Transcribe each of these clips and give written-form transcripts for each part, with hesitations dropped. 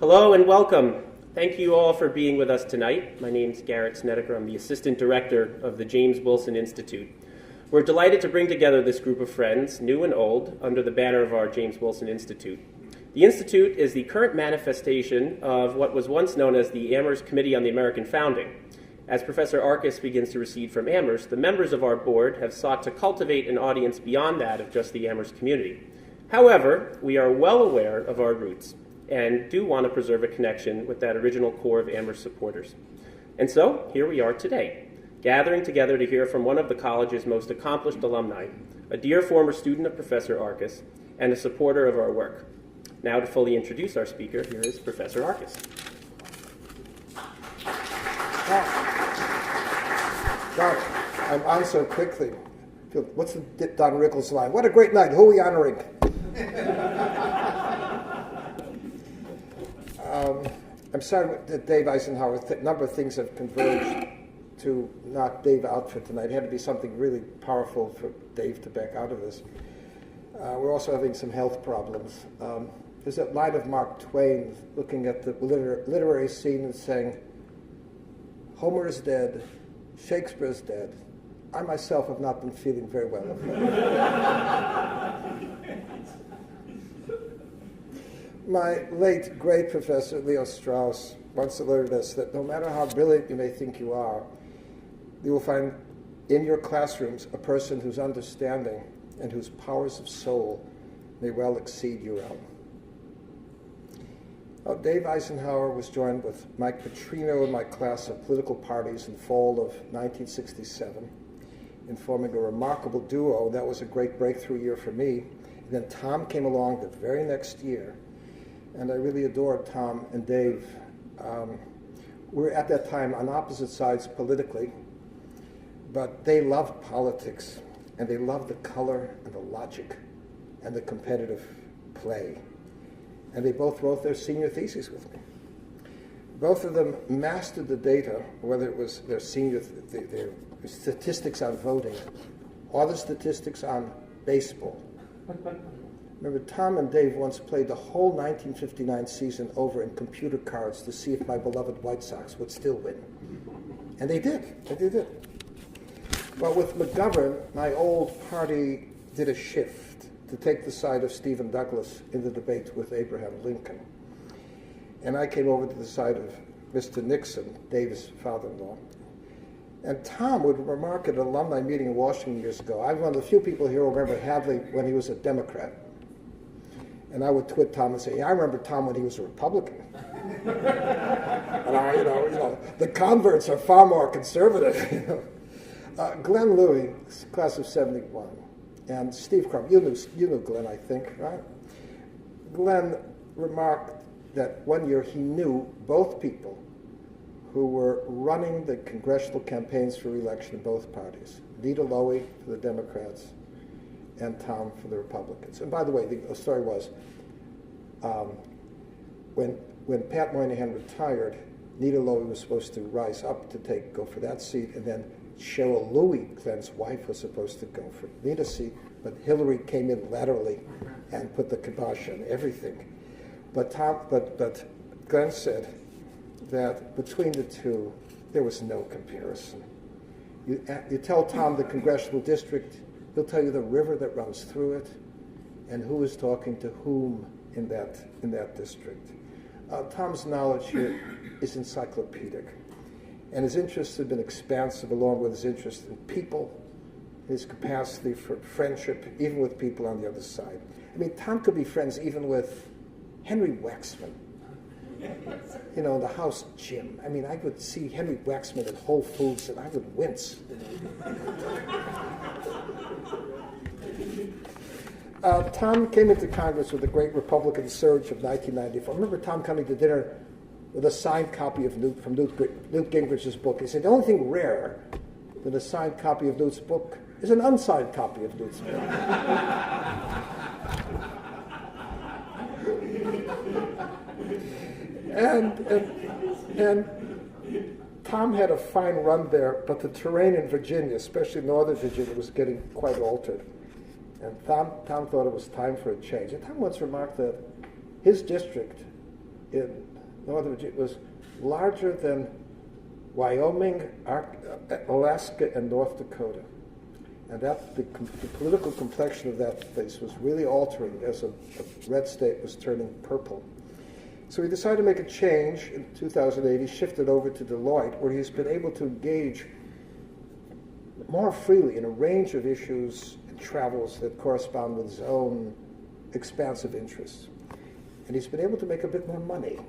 Hello and welcome. Thank you all for being with us tonight. My name is Garrett Snedeker. I'm the Assistant Director of the James Wilson Institute. We're delighted to bring together this group of friends, new and old, under the banner of our James Wilson Institute. The Institute is the current manifestation of what was once known as the Amherst Committee on the American Founding. As Professor Arkes begins to recede from Amherst, the members of our board have sought to cultivate an audience beyond that of just the Amherst community. However, we are well aware of our roots and do want to preserve a connection with that original core of Amherst supporters. And so, here we are today, gathering together to hear from one of the college's most accomplished alumni, a dear former student of Professor Arkes, and a supporter of our work. Now, to fully introduce our speaker, here is Professor Arkes. Doc, I'm on so quickly. What's the Don Rickles line? What a great night. Who are we honoring? I'm sorry that Dave Eisenhower, a number of things have converged to knock Dave out for tonight. It had to be something really powerful for Dave to back out of this. We're also having some health problems. There's that line of Mark Twain looking at the literary scene and saying, Homer is dead, Shakespeare is dead. I myself have not been feeling very well of late. My late, great professor, Leo Strauss, once alerted us that no matter how brilliant you may think you will find in your classrooms a person whose understanding and whose powers of soul may well exceed your own. Dave Eisenhower was joined with Mike Petrino in my class of political parties in fall of 1967 in forming a remarkable duo. That was a great breakthrough year for me. And then Tom came along the very next year, and I really adored Tom and Dave. We were at that time on opposite sides politically, but they loved politics, and they loved the color and the logic and the competitive play. And they both wrote their senior theses with me. Both of them mastered the data, whether it was their statistics on voting or the statistics on baseball. Remember, Tom and Dave once played the whole 1959 season over in computer cards to see if my beloved White Sox would still win. And they did. They did. Well, with McGovern, my old party did a shift to take the side of Stephen Douglas in the debate with Abraham Lincoln. And I came over to the side of Mr. Nixon, Dave's father-in-law. And Tom would remark at an alumni meeting in Washington years ago, I'm one of the few people here who remember Hadley when he was a Democrat. And I would twit Tom and say, I remember Tom when he was a Republican. And the converts are far more conservative. Glenn Louie, class of 71, and Steve Crump, you knew Glenn, I think, right? Glenn remarked that one year he knew both people who were running the congressional campaigns for re-election in both parties, Nita Lowey for the Democrats and Tom for the Republicans. And by the way, the story was, when Pat Moynihan retired, Nita Lowey was supposed to rise up to go for that seat, and then Cheryl Louie, Glenn's wife, was supposed to go for Nita's seat, but Hillary came in laterally and put the kibosh on everything. But Glenn said that between the two, there was no comparison. You tell Tom the congressional district, he'll tell you the river that runs through it and who is talking to whom in that district. Tom's knowledge here is encyclopedic, and his interests have been expansive along with his interest in people, his capacity for friendship, even with people on the other side. I mean, Tom could be friends even with Henry Waxman, the house gym. I mean, I would see Henry Waxman at Whole Foods and I would wince. Tom came into Congress with the great Republican surge of 1994. I remember Tom coming to dinner with a signed copy of Newt Gingrich's book. He said, the only thing rarer than a signed copy of Newt's book is an unsigned copy of Newt's book. And Tom had a fine run there, but the terrain in Virginia, especially northern Virginia, was getting quite altered. And Tom thought it was time for a change. And Tom once remarked that his district in Northern Virginia was larger than Wyoming, Alaska, and North Dakota. And that the political complexion of that place was really altering as a red state was turning purple. So he decided to make a change in 2008. He shifted over to Deloitte, where he's been able to engage more freely in a range of issues and travels that correspond with his own expansive interests. And he's been able to make a bit more money.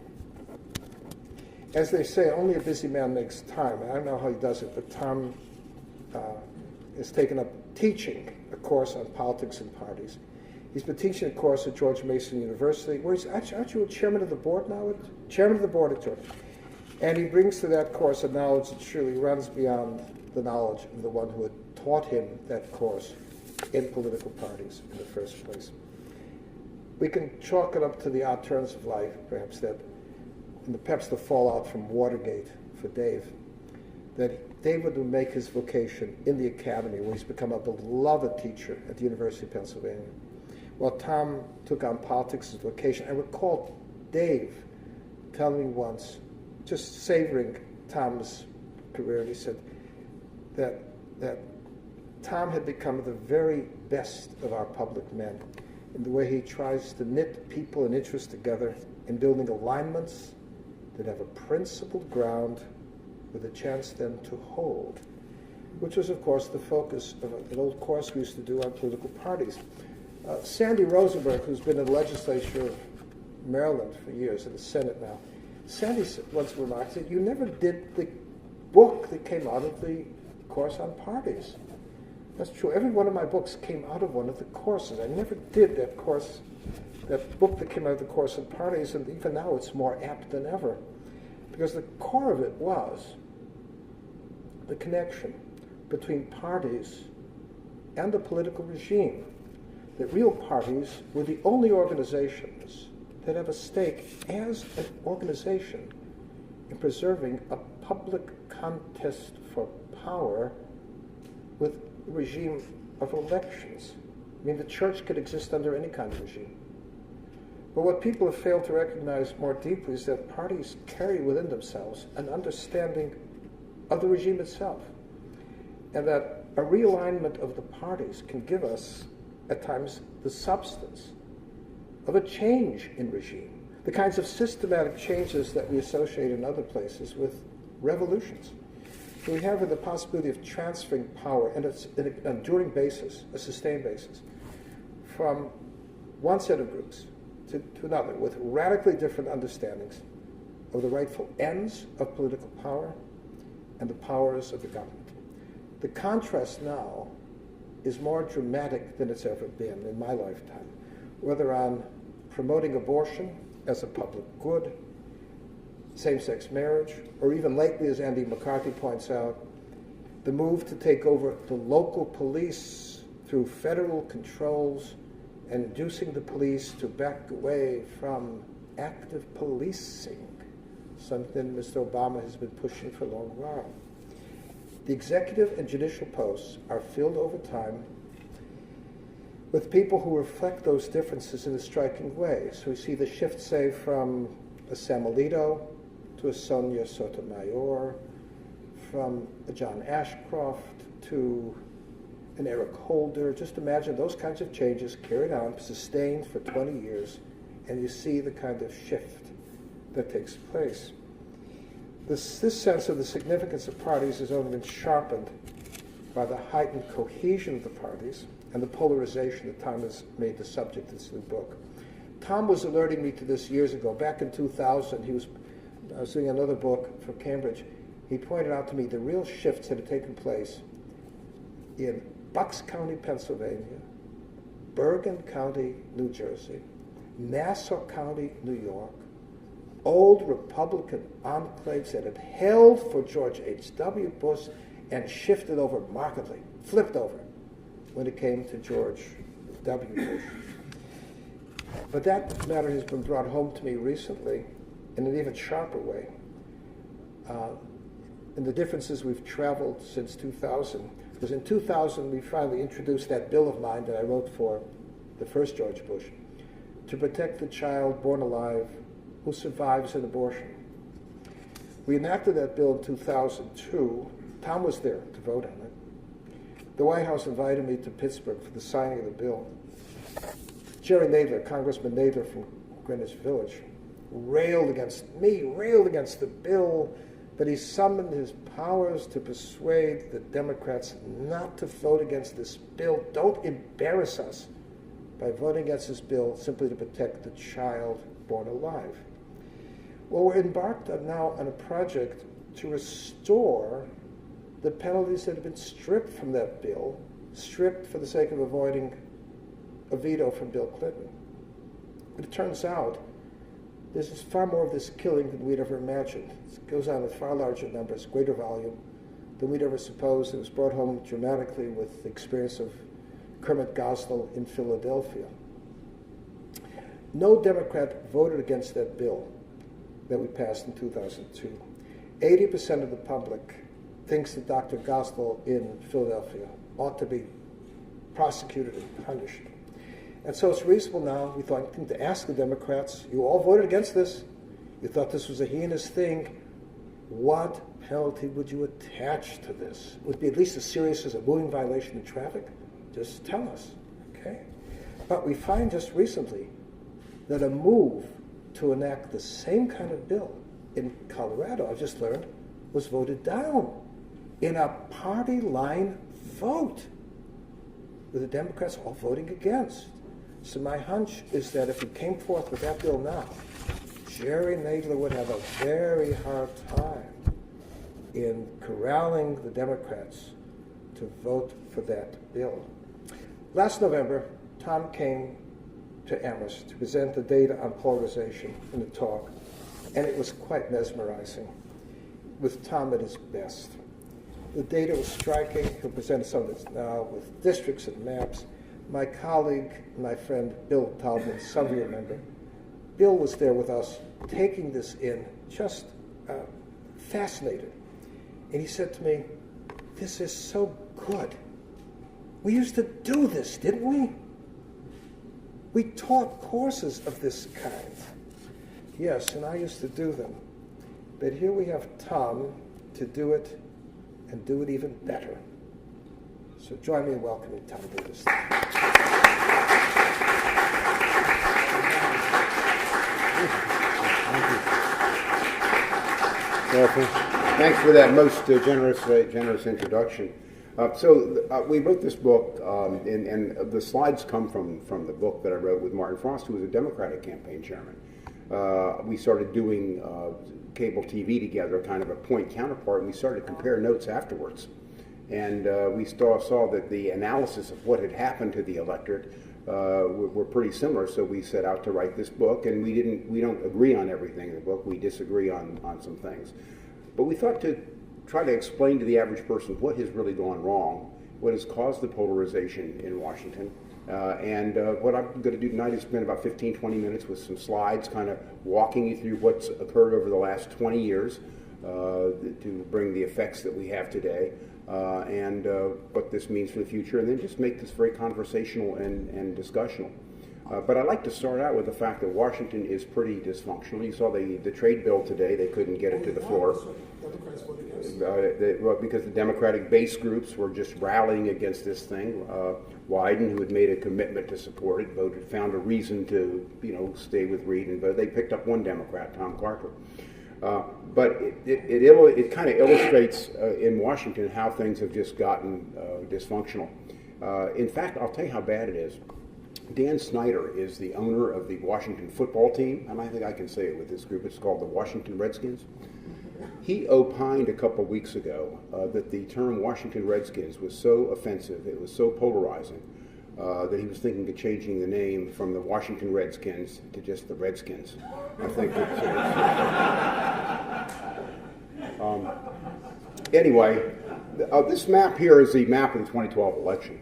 As they say, only a busy man makes time. I don't know how he does it, but Tom has taken up teaching a course on politics and parties. He's been teaching a course at George Mason University, where he's actually chairman of the board now? Chairman of the board at George. And he brings to that course a knowledge that surely runs beyond the knowledge of the one who had taught him that course in political parties in the first place. We can chalk it up to the odd turns of life, perhaps the fallout from Watergate for Dave, that David would make his vocation in the academy, where he's become a beloved teacher at the University of Pennsylvania. While Tom took on politics as a vocation, I recall Dave telling me once, just savoring Tom's career, and he said that Tom had become the very best of our public men in the way he tries to knit people and interests together in building alignments that have a principled ground with a chance then to hold, which was, of course, the focus of an old course we used to do on political parties. Sandy Rosenberg, who's been in the legislature of Maryland for years, in the Senate now, Sandy once remarked that you never did the book that came out of the course on parties. That's true. Every one of my books came out of one of the courses. I never did that course, that book that came out of the course on parties, and even now it's more apt than ever, because the core of it was the connection between parties and the political regime. That real parties were the only organizations that have a stake as an organization in preserving a public contest for power with a regime of elections. I mean, the church could exist under any kind of regime. But what people have failed to recognize more deeply is that parties carry within themselves an understanding of the regime itself, and that a realignment of the parties can give us, at times, the substance of a change in regime, the kinds of systematic changes that we associate in other places with revolutions. So we have the possibility of transferring power, and it's an enduring basis, a sustained basis, from one set of groups to another, with radically different understandings of the rightful ends of political power and the powers of the government. The contrast now is more dramatic than it's ever been in my lifetime, whether on promoting abortion as a public good, same-sex marriage, or even lately, as Andy McCarthy points out, the move to take over the local police through federal controls and inducing the police to back away from active policing, something Mr. Obama has been pushing for a long while. The executive and judicial posts are filled over time with people who reflect those differences in a striking way. So we see the shift, say, from a Sam Alito to a Sonia Sotomayor, from a John Ashcroft to an Eric Holder. Just imagine those kinds of changes carried on, sustained for 20 years, and you see the kind of shift that takes place. This sense of the significance of parties has only been sharpened by the heightened cohesion of the parties and the polarization that Tom has made the subject of this new book. Tom was alerting me to this years ago. Back in 2000, I was doing another book for Cambridge. He pointed out to me the real shifts that had taken place in Bucks County, Pennsylvania, Bergen County, New Jersey, Nassau County, New York, old Republican enclaves that had held for George H.W. Bush and shifted over markedly, flipped over when it came to George W. Bush. But that matter has been brought home to me recently in an even sharper way. And the differences we've traveled since 2000, because in 2000 we finally introduced that bill of mine that I wrote for the first George Bush to protect the child born alive who survives an abortion. We enacted that bill in 2002. Tom was there to vote on it. The White House invited me to Pittsburgh for the signing of the bill. Jerry Nadler, Congressman Nadler from Greenwich Village, railed against the bill, but he summoned his powers to persuade the Democrats not to vote against this bill. Don't embarrass us by voting against this bill simply to protect the child born alive. Well, we're embarked now on a project to restore the penalties that have been stripped from that bill, stripped for the sake of avoiding a veto from Bill Clinton. But it turns out there's far more of this killing than we'd ever imagined. It goes on with far larger numbers, greater volume than we'd ever supposed. It was brought home dramatically with the experience of Kermit Gosnell in Philadelphia. No Democrat voted against that bill that we passed in 2002. 80% of the public thinks that Dr. Gosnell in Philadelphia ought to be prosecuted and punished. And so it's reasonable now, we thought, to ask the Democrats, you all voted against this. You thought this was a heinous thing. What penalty would you attach to this? Would it be at least as serious as a moving violation in traffic? Just tell us, okay? But we find just recently that a move to enact the same kind of bill in Colorado, I've just learned, was voted down in a party line vote, with the Democrats all voting against. So my hunch is that if we came forth with that bill now, Jerry Nadler would have a very hard time in corralling the Democrats to vote for that bill. Last November, Tom came to Amherst to present the data on polarization in a talk, and it was quite mesmerizing, with Tom at his best. The data was striking. He'll present some of this now with districts and maps. My colleague, my friend, Bill Taubman, some of you remember, Bill was there with us, taking this in, just fascinated. And he said to me, this is so good. We used to do this, didn't we? We taught courses of this kind. Yes, and I used to do them. But here we have Tom to do it, and do it even better. So join me in welcoming Tom Davis. Thanks for that most generous introduction. We wrote this book, and the slides come from the book that I wrote with Martin Frost, who was a Democratic campaign chairman. We started doing cable TV together, kind of a point counterpart, and we started to compare notes afterwards. And we saw that the analysis of what had happened to the electorate were pretty similar, so we set out to write this book, and we don't agree on everything in the book. We disagree on some things. But we thought to try to explain to the average person what has really gone wrong, what has caused the polarization in Washington. What I'm going to do tonight is spend about 15, 20 minutes with some slides, kind of walking you through what's occurred over the last 20 years to bring the effects that we have today, and what this means for the future, and then just make this very conversational and discussional. But I'd like to start out with the fact that Washington is pretty dysfunctional. You saw the trade bill today. They couldn't get it to the floor. Because the Democratic base groups were just rallying against this thing. Wyden, who had made a commitment to support it, found a reason to stay with Reed, but they picked up one Democrat, Tom Clark. But it kind of illustrates in Washington how things have just gotten dysfunctional. In fact, I'll tell you how bad it is. Dan Snyder is the owner of the Washington football team, and I think I can say it with this group. It's called the Washington Redskins. He opined a couple weeks ago that the term Washington Redskins was so offensive, it was so polarizing, that he was thinking of changing the name from the Washington Redskins to just the Redskins. I think anyway, this map here is the map of the 2012 election.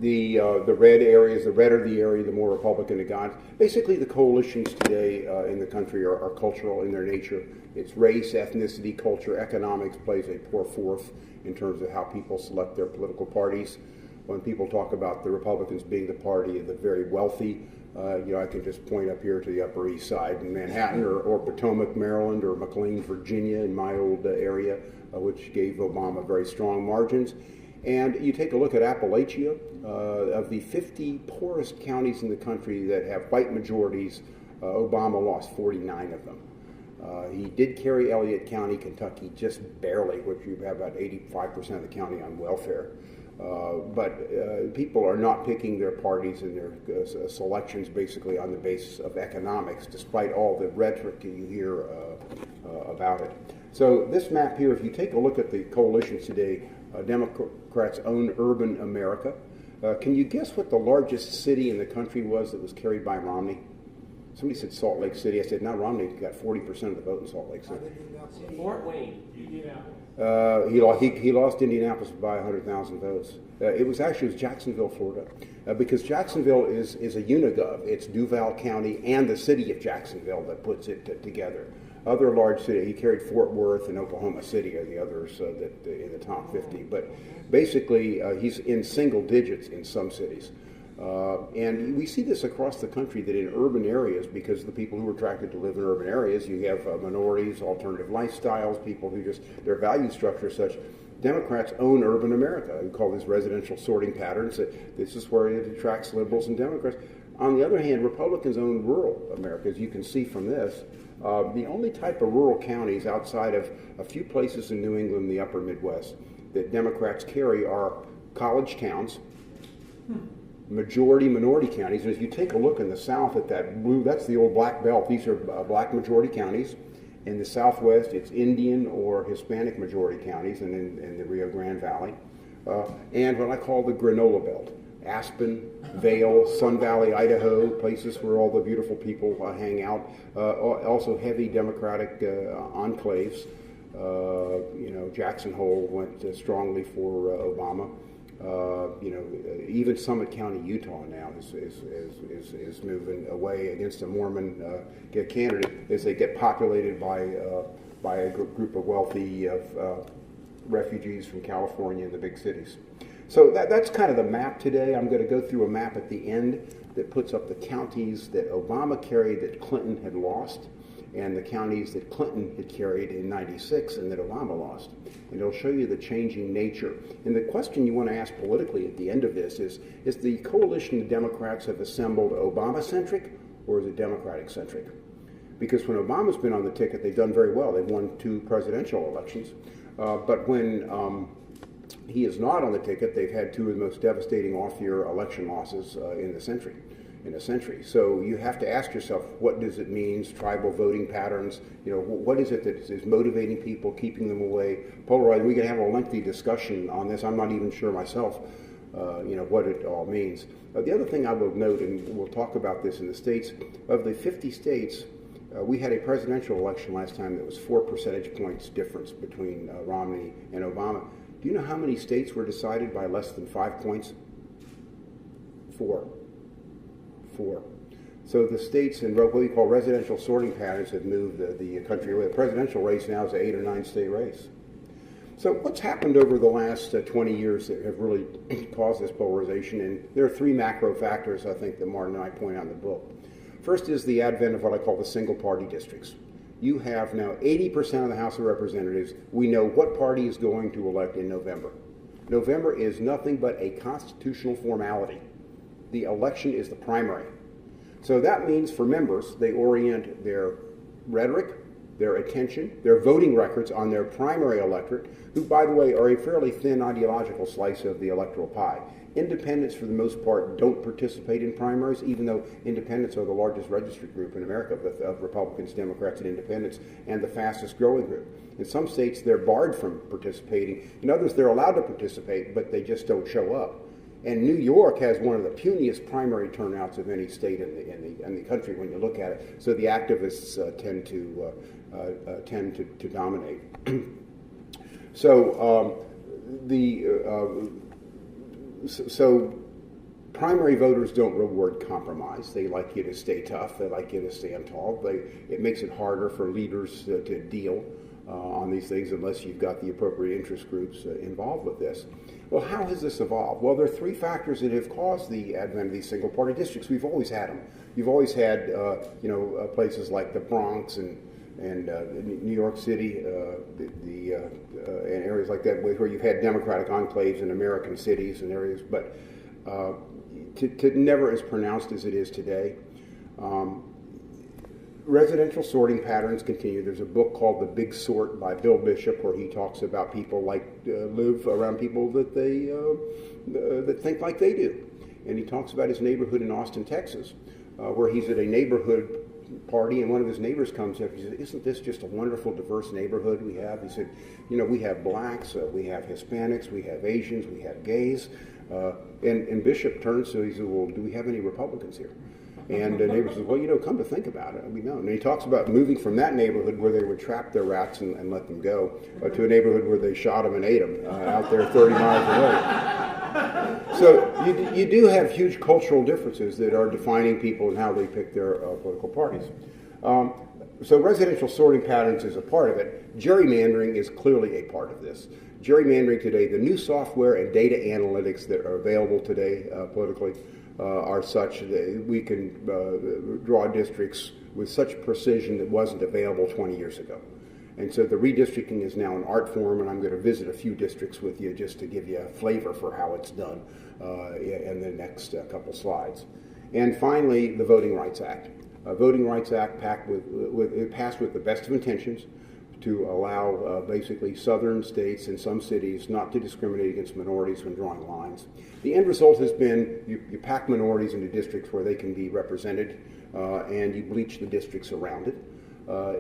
The red areas, the redder the area, the more Republican it got. Basically, the coalitions today in the country are cultural in their nature. It's race, ethnicity, culture, economics plays a poor fourth in terms of how people select their political parties. when people talk about the Republicans being the party of the very wealthy, I can just point up here to the Upper East Side in Manhattan or Potomac, Maryland, or McLean, Virginia, in my old area, which gave Obama very strong margins. And you take a look at Appalachia, of the 50 poorest counties in the country that have white majorities, Obama lost 49 of them. He did carry Elliott County, Kentucky, just barely, which you have about 85% of the county on welfare. But people are not picking their parties and their selections basically on the basis of economics, despite all the rhetoric you hear about it. So this map here, if you take a look at the coalitions today, Democrats own urban America. Can you guess what the largest city in the country was that was carried by Romney? Somebody said Salt Lake City. I said, no, Romney got 40% of the vote in Salt Lake City. Fort Wayne, Indianapolis. He lost Indianapolis by 100,000 votes. It was Jacksonville, Florida, because Jacksonville is a unigov. It's Duval County and the city of Jacksonville that puts it together. Other large cities, he carried Fort Worth and Oklahoma City are the others that in the top 50. But basically, he's in single digits in some cities. And we see this across the country that in urban areas, because the people who are attracted to live in urban areas, you have minorities, alternative lifestyles, people who just, their value structure is such. Democrats own urban America. We call these residential sorting patterns. This is where it attracts liberals and Democrats. On the other hand, Republicans own rural America, as you can see from this. The only type of rural counties outside of a few places in New England and the upper Midwest that Democrats carry are college towns, minority counties. And if you take a look in the South at that blue, that's the old black belt. These are black majority counties. In the Southwest, it's Indian or Hispanic majority counties, and in the Rio Grande Valley. And what I call the granola belt. Aspen, Vail, Sun Valley, Idaho, places where all the beautiful people hang out. Also heavy Democratic enclaves. Jackson Hole went strongly for Obama. Even Summit County, Utah now is moving away against a Mormon candidate as they get populated by a group of wealthy refugees from California and the big cities. So that's kind of the map today. I'm going to go through a map at the end that puts up the counties that Obama carried that Clinton had lost, and the counties that Clinton had carried in '96 and that Obama lost. And it'll show you the changing nature. And the question you want to ask politically at the end of this is the coalition the Democrats have assembled Obama-centric or is it Democratic-centric? Because when Obama's been on the ticket, they've done very well. They've won 2 presidential elections. But when he is not on the ticket, they've had 2 of the most devastating off-year election losses in a century. So you have to ask yourself, what does it mean, tribal voting patterns? What is it that is motivating people, keeping them away, polarizing? We can have a lengthy discussion on this. I'm not even sure myself, what it all means. The other thing I will note, and we'll talk about this in the states, of the 50 states, we had a presidential election last time that was 4 percentage points difference between Romney and Obama. Do you know how many states were decided by less than 5 points? 4. So the states in what we call residential sorting patterns have moved the country away. The presidential race now is an 8 or 9 state race. So what's happened over the last 20 years that have really caused this polarization? And there are 3 macro factors, I think, that Martin and I point out in the book. First is the advent of what I call the single-party districts. You have now 80% of the House of Representatives. We know what party is going to elect in November. November is nothing but a constitutional formality. The election is the primary. So that means for members, they orient their rhetoric, their attention, their voting records on their primary electorate, who, by the way, are a fairly thin ideological slice of the electoral pie. Independents, for the most part, don't participate in primaries, even though independents are the largest registered group in America of Republicans, Democrats, and independents, and the fastest growing group. In some states, they're barred from participating. In others, they're allowed to participate, but they just don't show up. And New York has one of the puniest primary turnouts of any state in the country when you look at it. So the activists tend to dominate. So primary voters don't reward compromise. They like you to stay tough. They like you to stand tall. It makes it harder for leaders to deal on these things unless you've got the appropriate interest groups involved with this. Well, how has this evolved? Well, there are three factors that have caused the advent of these single-party districts. We've always had them. You've always had, places like the Bronx and New York City, and areas like that, where you've had Democratic enclaves in American cities and areas, but to never as pronounced as it is today. Residential sorting patterns continue. There's a book called The Big Sort by Bill Bishop, where he talks about people live around people that that think like they do. And he talks about his neighborhood in Austin, Texas, where he's at a neighborhood party, and one of his neighbors comes up and says, "Isn't this just a wonderful, diverse neighborhood we have?" He said, "We have blacks, we have Hispanics, we have Asians, we have gays." And Bishop turns to him, he said, "Well, do we have any Republicans here?" And the neighbor says, "Well, come to think about it, we don't." And he talks about moving from that neighborhood where they would trap their rats and let them go to a neighborhood where they shot them and ate them out there 30 miles away. So you do have huge cultural differences that are defining people and how they pick their political parties. So residential sorting patterns is a part of it. Gerrymandering is clearly a part of this. Gerrymandering today, the new software and data analytics that are available today politically are such that we can draw districts with such precision that wasn't available 20 years ago. And so the redistricting is now an art form, and I'm going to visit a few districts with you just to give you a flavor for how it's done in the next couple slides. And finally, the Voting Rights Act. Voting Rights Act passed with the best of intentions to allow basically southern states and some cities not to discriminate against minorities when drawing lines. The end result has been you pack minorities into districts where they can be represented, and you bleach the districts around it.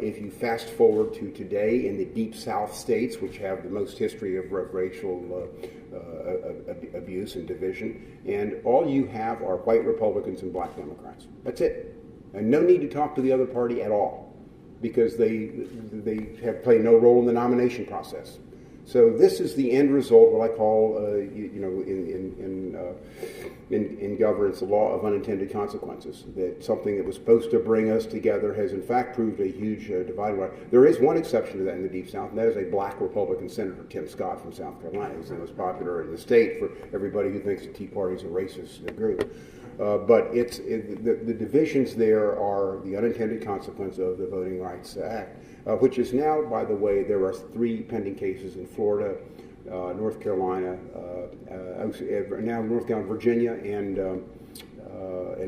If you fast forward to today in the deep South states, which have the most history of racial abuse and division, and all you have are white Republicans and black Democrats. That's it. And no need to talk to the other party at all, because they have played no role in the nomination process. So this is the end result, what I call, in governance, the law of unintended consequences. That something that was supposed to bring us together has in fact proved a huge dividing line. There is one exception to that in the Deep South, and that is a black Republican Senator, Tim Scott from South Carolina. He's the most popular in the state for everybody who thinks the Tea Party is a racist group. But the divisions there are the unintended consequence of the Voting Rights Act, which is now, by the way, there are 3 pending cases in Florida, North Carolina, Virginia, and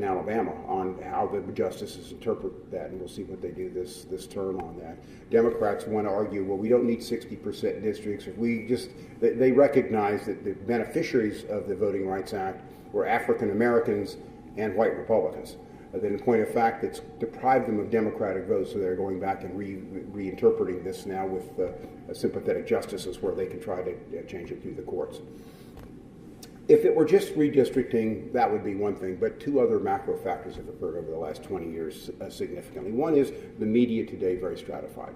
Alabama on how the justices interpret that, and we'll see what they do this term on that. Democrats want to argue, well, we don't need 60% districts. If they recognize that the beneficiaries of the Voting Rights Act were African Americans and white Republicans. Then, in point of fact, it's deprived them of Democratic votes, so they're going back and reinterpreting this now with sympathetic justices where they can try to change it through the courts. If it were just redistricting, that would be one thing, but 2 other macro factors have occurred over the last 20 years significantly. One is the media today very stratified.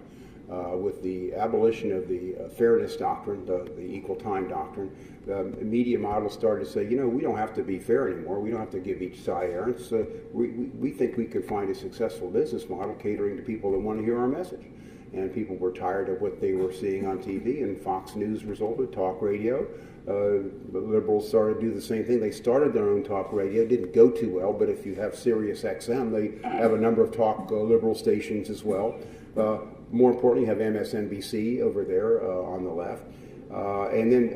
With the abolition of the fairness doctrine, the equal time doctrine, the media model started to say, we don't have to be fair anymore. We don't have to give each side errants. We think we could find a successful business model catering to people that want to hear our message. And people were tired of what they were seeing on TV, and Fox News resulted, talk radio. The liberals started to do the same thing. They started their own talk radio. It didn't go too well, but if you have Sirius XM, they have a number of talk liberal stations as well. More importantly, you have MSNBC over there on the left. And then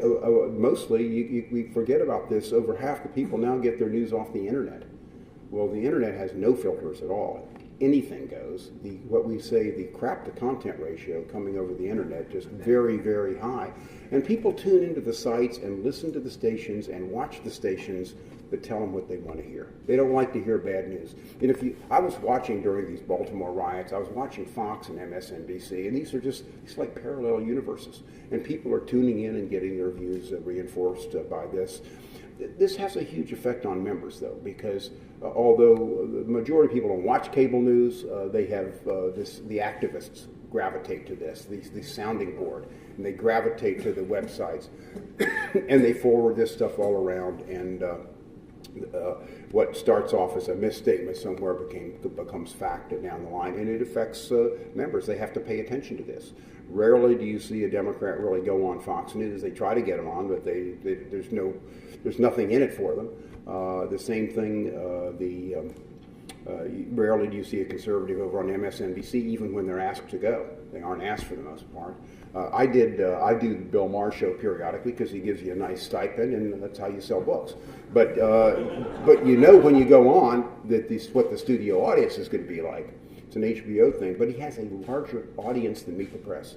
mostly, we forget about this, over half the people now get their news off the internet. Well, the internet has no filters at all. Anything goes. What we say, the crap to content ratio coming over the internet, just very, very high. And people tune into the sites and listen to the stations and watch the stations that tell them what they want to hear. They don't like to hear bad news. And I was watching during these Baltimore riots, I was watching Fox and MSNBC, and these are just like parallel universes. And people are tuning in and getting their views reinforced by this. This has a huge effect on members, though, because although the majority of people don't watch cable news, they have the activists gravitate to this sounding board, and they gravitate to the websites, and they forward this stuff all around, and what starts off as a misstatement somewhere becomes fact down the line, and it affects members. They have to pay attention to this. Rarely do you see a Democrat really go on Fox News. They try to get them on, but there's nothing in it for them. The same thing. Rarely do you see a conservative over on MSNBC, even when they're asked to go. They aren't asked for the most part. I do the Bill Maher show periodically because he gives you a nice stipend, and that's how you sell books. But you know when you go on that what the studio audience is going to be like. It's an HBO thing, but he has a larger audience than Meet the Press.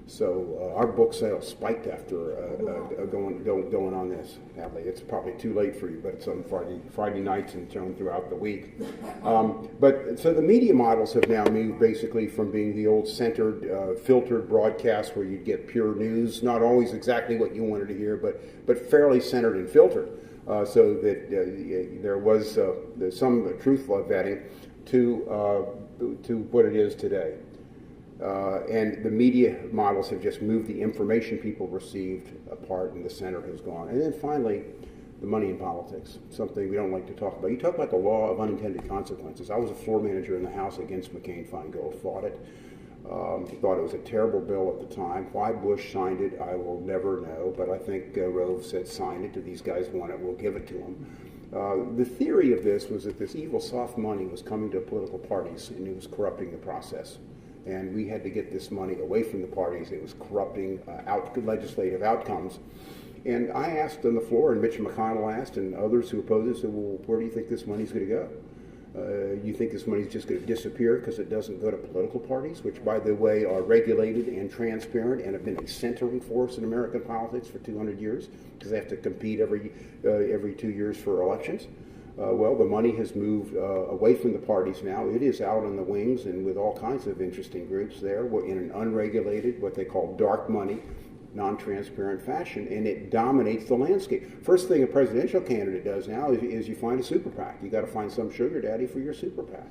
So our book sales spiked after going on this. Hadley, it's probably too late for you, but it's on Friday nights and shown throughout the week. But so the media models have now moved basically from being the old centered, filtered broadcast where you'd get pure news, not always exactly what you wanted to hear, but fairly centered and filtered, so that there was some truth vetting to what it is today. And the media models have just moved the information people received apart, and the center has gone. And then finally, the money in politics, something we don't like to talk about. You talk about the law of unintended consequences. I was a floor manager in the House against McCain-Feingold, fought it. Thought it was a terrible bill at the time. Why Bush signed it, I will never know, but I think Rove said sign it. If these guys want it, we'll give it to them. The theory of this was that this evil soft money was coming to political parties, and it was corrupting the process. And we had to get this money away from the parties. It was corrupting legislative outcomes. And I asked on the floor, and Mitch McConnell asked, and others who opposed it said, well, where do you think this money's going to go? You think this money's just going to disappear because it doesn't go to political parties, which, by the way, are regulated and transparent and have been a centering force in American politics for 200 years because they have to compete every 2 years for elections? Well, the money has moved away from the parties now. It is out on the wings and with all kinds of interesting groups there. We're in an unregulated, what they call dark money, non-transparent fashion, and it dominates the landscape. First thing a presidential candidate does now is you find a super PAC. You got to find some sugar daddy for your super PAC.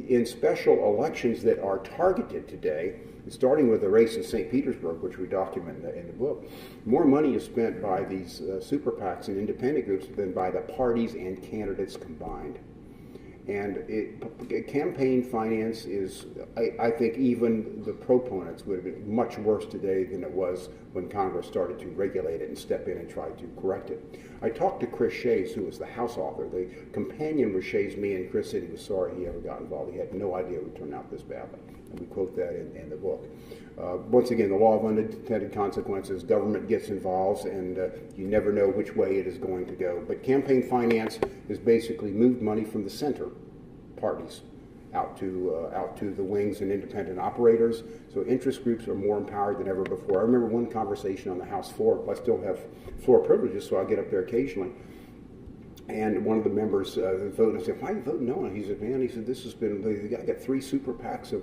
In special elections that are targeted today, starting with the race in St. Petersburg, which we document in the book, more money is spent by these super PACs and independent groups than by the parties and candidates combined. And campaign finance is, I think even the proponents would have been much worse today than it was when Congress started to regulate it and step in and try to correct it. I talked to Chris Shays, who was the House author. The companion was Shays, me, and Chris said he was sorry he ever got involved. He had no idea it would turn out this badly. And we quote that in the book. Once again, the law of unintended consequences, government gets involved, and you never know which way it is going to go. But campaign finance has basically moved money from the center parties out to the wings and independent operators. So interest groups are more empowered than ever before. I remember one conversation on the House floor. I still have floor privileges, so I get up there occasionally. And one of the members voted and said, why are you voting no? And he said, man, this has been, the guy got 3 super PACs have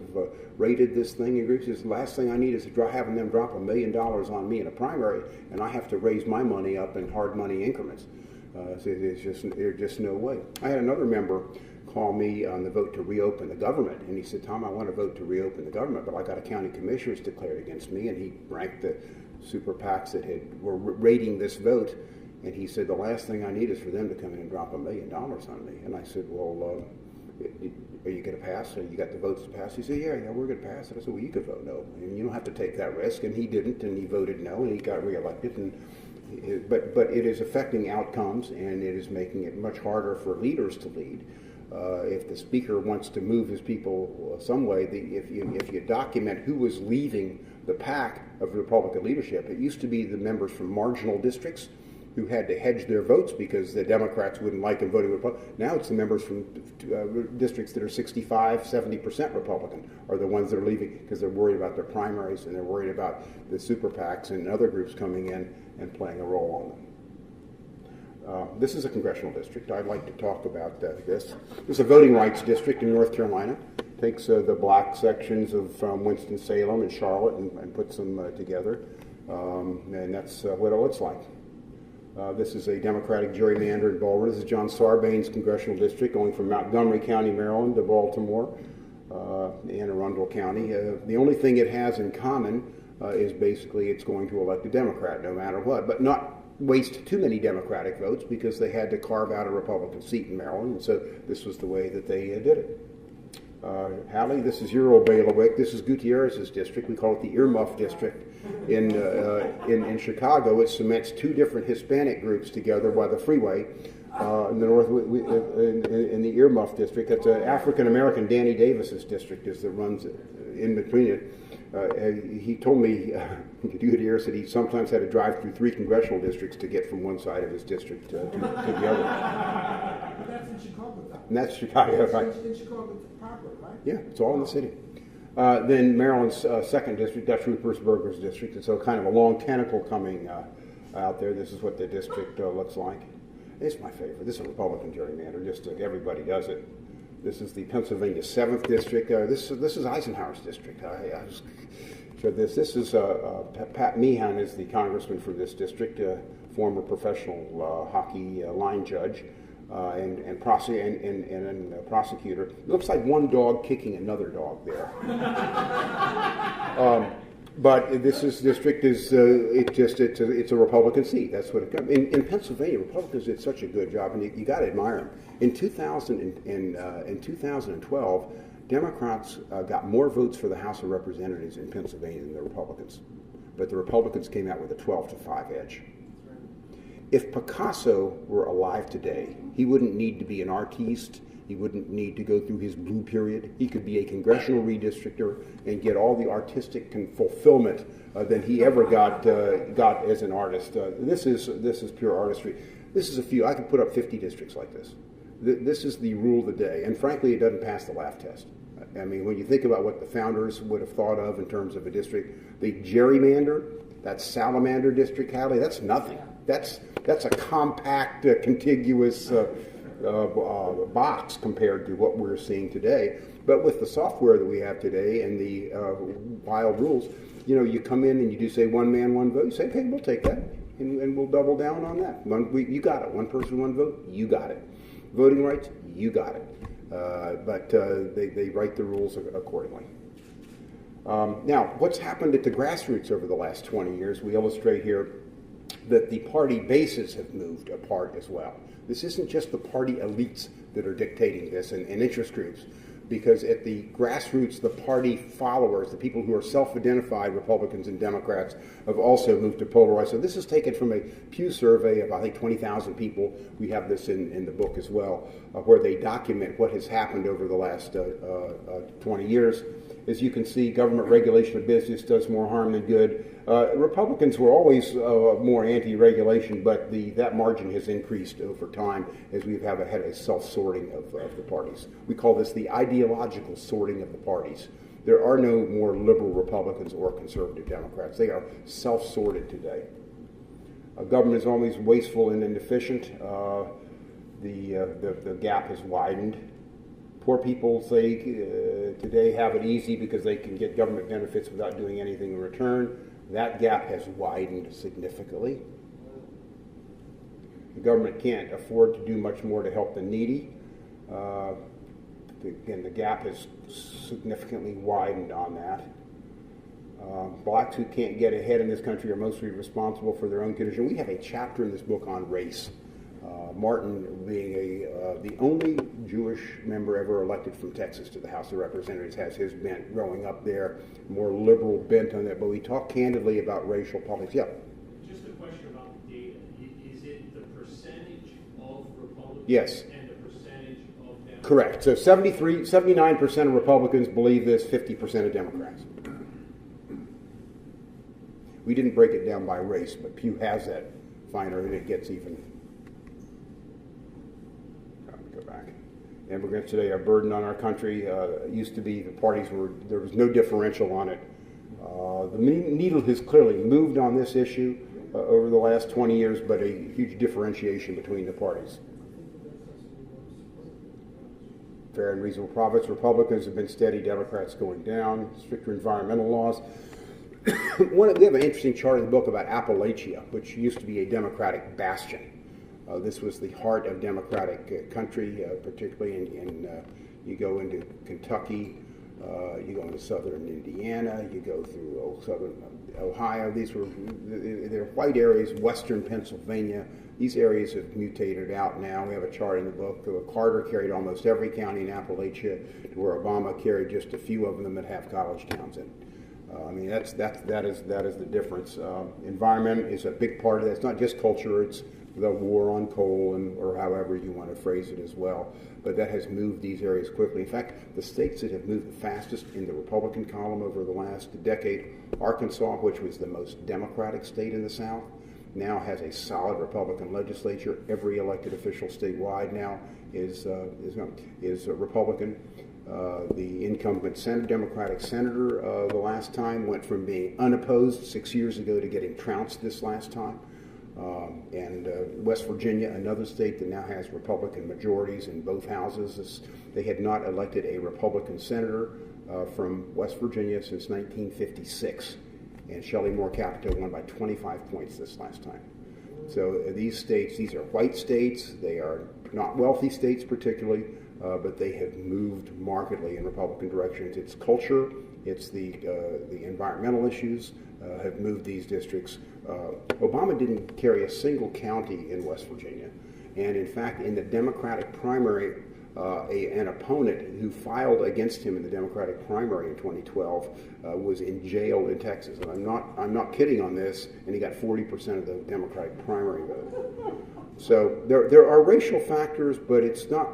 rated this thing in groups. He said, the last thing I need is having them drop $1 million on me in a primary, and I have to raise my money up in hard money increments. So there's just no way. I had another member call me on the vote to reopen the government, and he said, Tom, I want to vote to reopen the government, but I got a county commissioners declared against me, and he ranked the super PACs that were rating this vote. And he said, the last thing I need is for them to come in and drop $1 million on me. And I said, well, are you going to pass? And you got the votes to pass? He said, yeah, we're going to pass it. I said, well, you could vote no. And you don't have to take that risk. And he didn't, and he voted no, and he got reelected. But it is affecting outcomes, and it is making it much harder for leaders to lead. If the speaker wants to move his people some way, if you document who was leaving the PAC of Republican leadership, it used to be the members from marginal districts who had to hedge their votes because the Democrats wouldn't like them voting Republican. Now it's the members from districts that are 65, 70% Republican are the ones that are leaving because they're worried about their primaries and they're worried about the super PACs and other groups coming in and playing a role on them. This is a congressional district. I'd like to talk about this. This is a voting rights district in North Carolina. Takes the black sections from Winston-Salem and Charlotte and puts them together. And that's what it looks like. This is a Democratic gerrymander in Baltimore. This is John Sarbanes' congressional district, going from Montgomery County, Maryland, to Baltimore, Anne Arundel County. The only thing it has in common is basically it's going to elect a Democrat, no matter what. But not waste too many Democratic votes because they had to carve out a Republican seat in Maryland, and so this was the way that they did it. Hadley, this is your old bailiwick. This is Gutierrez's district. We call it the earmuff district. In Chicago, it cements two different Hispanic groups together by the freeway. In the north, in the earmuff district, that's African American Danny Davis's district is that runs in between it. He told me, Gutierrez said he sometimes had to drive through 3 congressional districts to get from one side of his district to the other. But that's in Chicago, though. And that's Chicago, right? It's in Chicago proper, right? Yeah, it's all in the city. Then Maryland's second district, that's Rupersberger's district. It's a kind of a long tentacle coming out there. This is what the district looks like. It's my favorite. This is a Republican gerrymander. Just everybody does it. This is the Pennsylvania 7th district. This is Eisenhower's district. I just showed this. This is Pat Meehan is the congressman for this district, former professional hockey line judge. And prosecutor. It looks like one dog kicking another dog there. But this district is it's a Republican seat. That's what it comes. In Pennsylvania, Republicans did such a good job, and you got to admire them. In 2012, Democrats got more votes for the House of Representatives in Pennsylvania than the Republicans, but the Republicans came out with a 12-5 edge. If Picasso were alive today, he wouldn't need to be an artiste. He wouldn't need to go through his blue period. He could be a congressional redistrictor and get all the artistic fulfillment than he ever got as an artist. This is pure artistry. This is a few. I could put up 50 districts like this. This is the rule of the day, and frankly, it doesn't pass the laugh test. I mean, when you think about what the founders would have thought of in terms of a district, the gerrymander, that salamander district, Hadley, that's nothing. That's a compact, contiguous box compared to what we're seeing today. But with the software that we have today and the wild rules, you come in and you do say one man, one vote. You say, okay, we'll take that, and we'll double down on that. You got it. One person, one vote. You got it. Voting rights. You got it. But they write the rules accordingly. Now, what's happened at the grassroots over the last 20 years? We illustrate here that the party bases have moved apart as well. This isn't just the party elites that are dictating this and interest groups, because at the grassroots, the party followers, the people who are self-identified Republicans and Democrats, have also moved to polarize. So this is taken from a Pew survey of, I think, 20,000 people. We have this in the book as well, where they document what has happened over the last 20 years. As you can see, government regulation of business does more harm than good. Republicans were always more anti-regulation, but that margin has increased over time as we've had a self-sorting of the parties. We call this the ideological sorting of the parties. There are no more liberal Republicans or conservative Democrats. They are self-sorted today. Government is always wasteful and inefficient. The gap has widened. Poor people say today have it easy because they can get government benefits without doing anything in return. That gap has widened significantly. The government can't afford to do much more to help the needy. Again, the gap has significantly widened on that. Blacks who can't get ahead in this country are mostly responsible for their own condition. We have a chapter in this book on race. Martin being the only Jewish member ever elected from Texas to the House of Representatives has his bent growing up there, more liberal bent on that. But we talk candidly about racial politics. Yeah. Just a question about the data. Is it the percentage of Republicans yes. and the percentage of Democrats? Correct. So 79% of Republicans believe this, 50% of Democrats. We didn't break it down by race, but Pew has that finer, and it gets even. Go back. Immigrants today are a burden on our country. It used to be the parties there was no differential on it. The needle has clearly moved on this issue over the last 20 years, but a huge differentiation between the parties. Fair and reasonable profits. Republicans have been steady. Democrats going down. Stricter environmental laws. We have an interesting chart in the book about Appalachia, which used to be a Democratic bastion. This was the heart of Democratic country, particularly you go into Kentucky, you go into southern Indiana, you go through Ohio. They're white areas, western Pennsylvania. These areas have mutated out now. We have a chart in the book. Carter carried almost every county in Appalachia, to where Obama carried just a few of them that have college towns in. I mean, that is the difference. Environment is a big part of that. It's not just culture. It's the war on coal, or however you want to phrase it as well. But that has moved these areas quickly. In fact, the states that have moved the fastest in the Republican column over the last decade, Arkansas, which was the most Democratic state in the South, now has a solid Republican legislature. Every elected official statewide now is a Republican. The incumbent Democratic senator the last time went from being unopposed 6 years ago to getting trounced this last time. And West Virginia, another state that now has Republican majorities in both houses. They had not elected a Republican senator from West Virginia since 1956. And Shelley Moore Capito won by 25 points this last time. So these states, these are white states. They are not wealthy states particularly, but they have moved markedly in Republican directions. It's culture, it's the environmental issues have moved these districts. Obama didn't carry a single county in West Virginia. And in fact, in the Democratic primary, an opponent who filed against him in the Democratic primary in 2012 was in jail in Texas. And I'm not kidding on this, and he got 40% of the Democratic primary vote. So there are racial factors, but it's not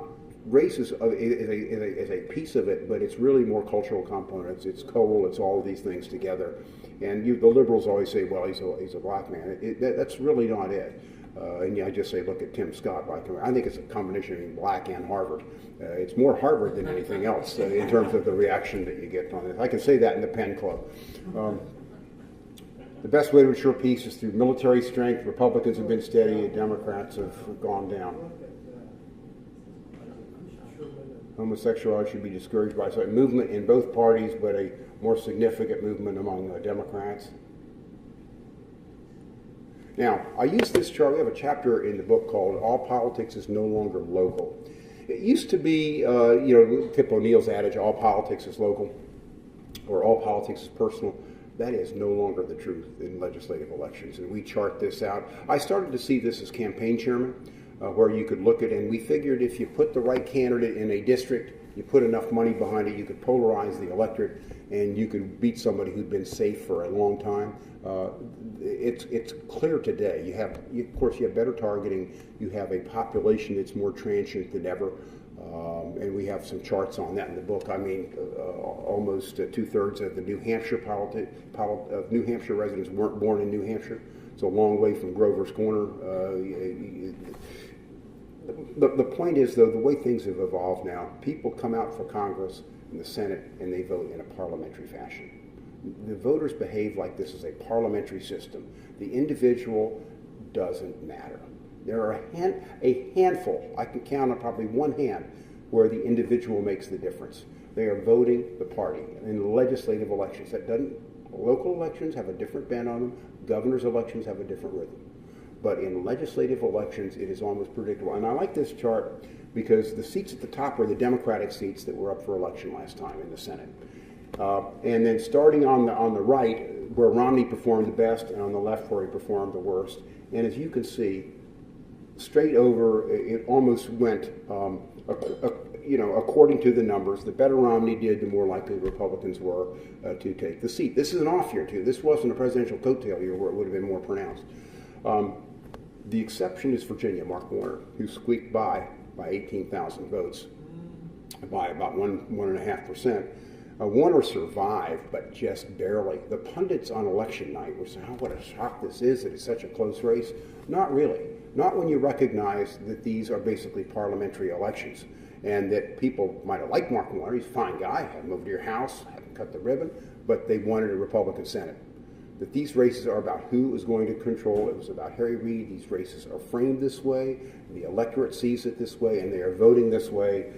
race is a piece of it, but it's really more cultural components. It's coal, it's all of these things together. And the liberals always say, well, he's a black man. That's really not it. And I just say, look at Tim Scott. I think it's a combination of being black and Harvard. It's more Harvard than anything else in terms of the reaction that you get on it. I can say that in the Penn Club. The best way to ensure peace is through military strength. Republicans have been steady, and Democrats have gone down. Homosexuality should be discouraged by a movement in both parties, but a more significant movement among Democrats. Now, I use this chart. We have a chapter in the book called All Politics is No Longer Local. It used to be, Tip O'Neill's adage, all politics is local, or all politics is personal. That is no longer the truth in legislative elections, and we chart this out. I started to see this as campaign chairman, where you could look at, and we figured if you put the right candidate in a district, you put enough money behind it, you could polarize the electorate, and you could beat somebody who'd been safe for a long time. It's clear today. Of course, you have better targeting. You have a population that's more transient than ever, and we have some charts on that in the book. I mean, almost 2/3 of the New Hampshire New Hampshire residents weren't born in New Hampshire. It's a long way from Grover's Corner. The point is, though, the way things have evolved now, people come out for Congress and the Senate and they vote in a parliamentary fashion. The voters behave like this is a parliamentary system. The individual doesn't matter. There are a handful, I can count on probably one hand, where the individual makes the difference. They are voting the party. In legislative elections, local elections have a different bent on them. Governor's elections have a different rhythm. But in legislative elections, it is almost predictable. And I like this chart because the seats at the top are the Democratic seats that were up for election last time in the Senate. And then starting on the right, where Romney performed the best, and on the left where he performed the worst. And as you can see, straight over, it almost went, according to the numbers. The better Romney did, the more likely the Republicans were to take the seat. This is an off year, too. This wasn't a presidential coattail year where it would have been more pronounced. The exception is Virginia, Mark Warner, who squeaked by 18,000 votes, by about 1.5%. Warner survived, but just barely. The pundits on election night were saying, what a shock this is, that it's such a close race. Not really. Not when you recognize that these are basically parliamentary elections, and that people might have liked Mark Warner. He's a fine guy, had him over to your house, had him cut the ribbon, but they wanted a Republican Senate. That these races are about who is going to control. It was about Harry Reid. These races are framed this way. The electorate sees it this way, and they are voting this way.